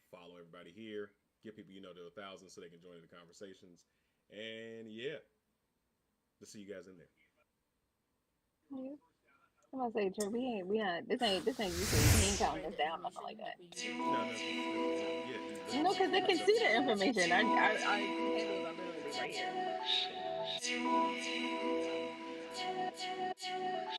Follow everybody here. Get people you know to 1,000 so they can join the conversations. And yeah, we'll see you guys in there. Yeah. I'm gonna say, Trey, this ain't you say he ain't counting us down, nothing like that. No, because they can see the information. Our handles are literally right here.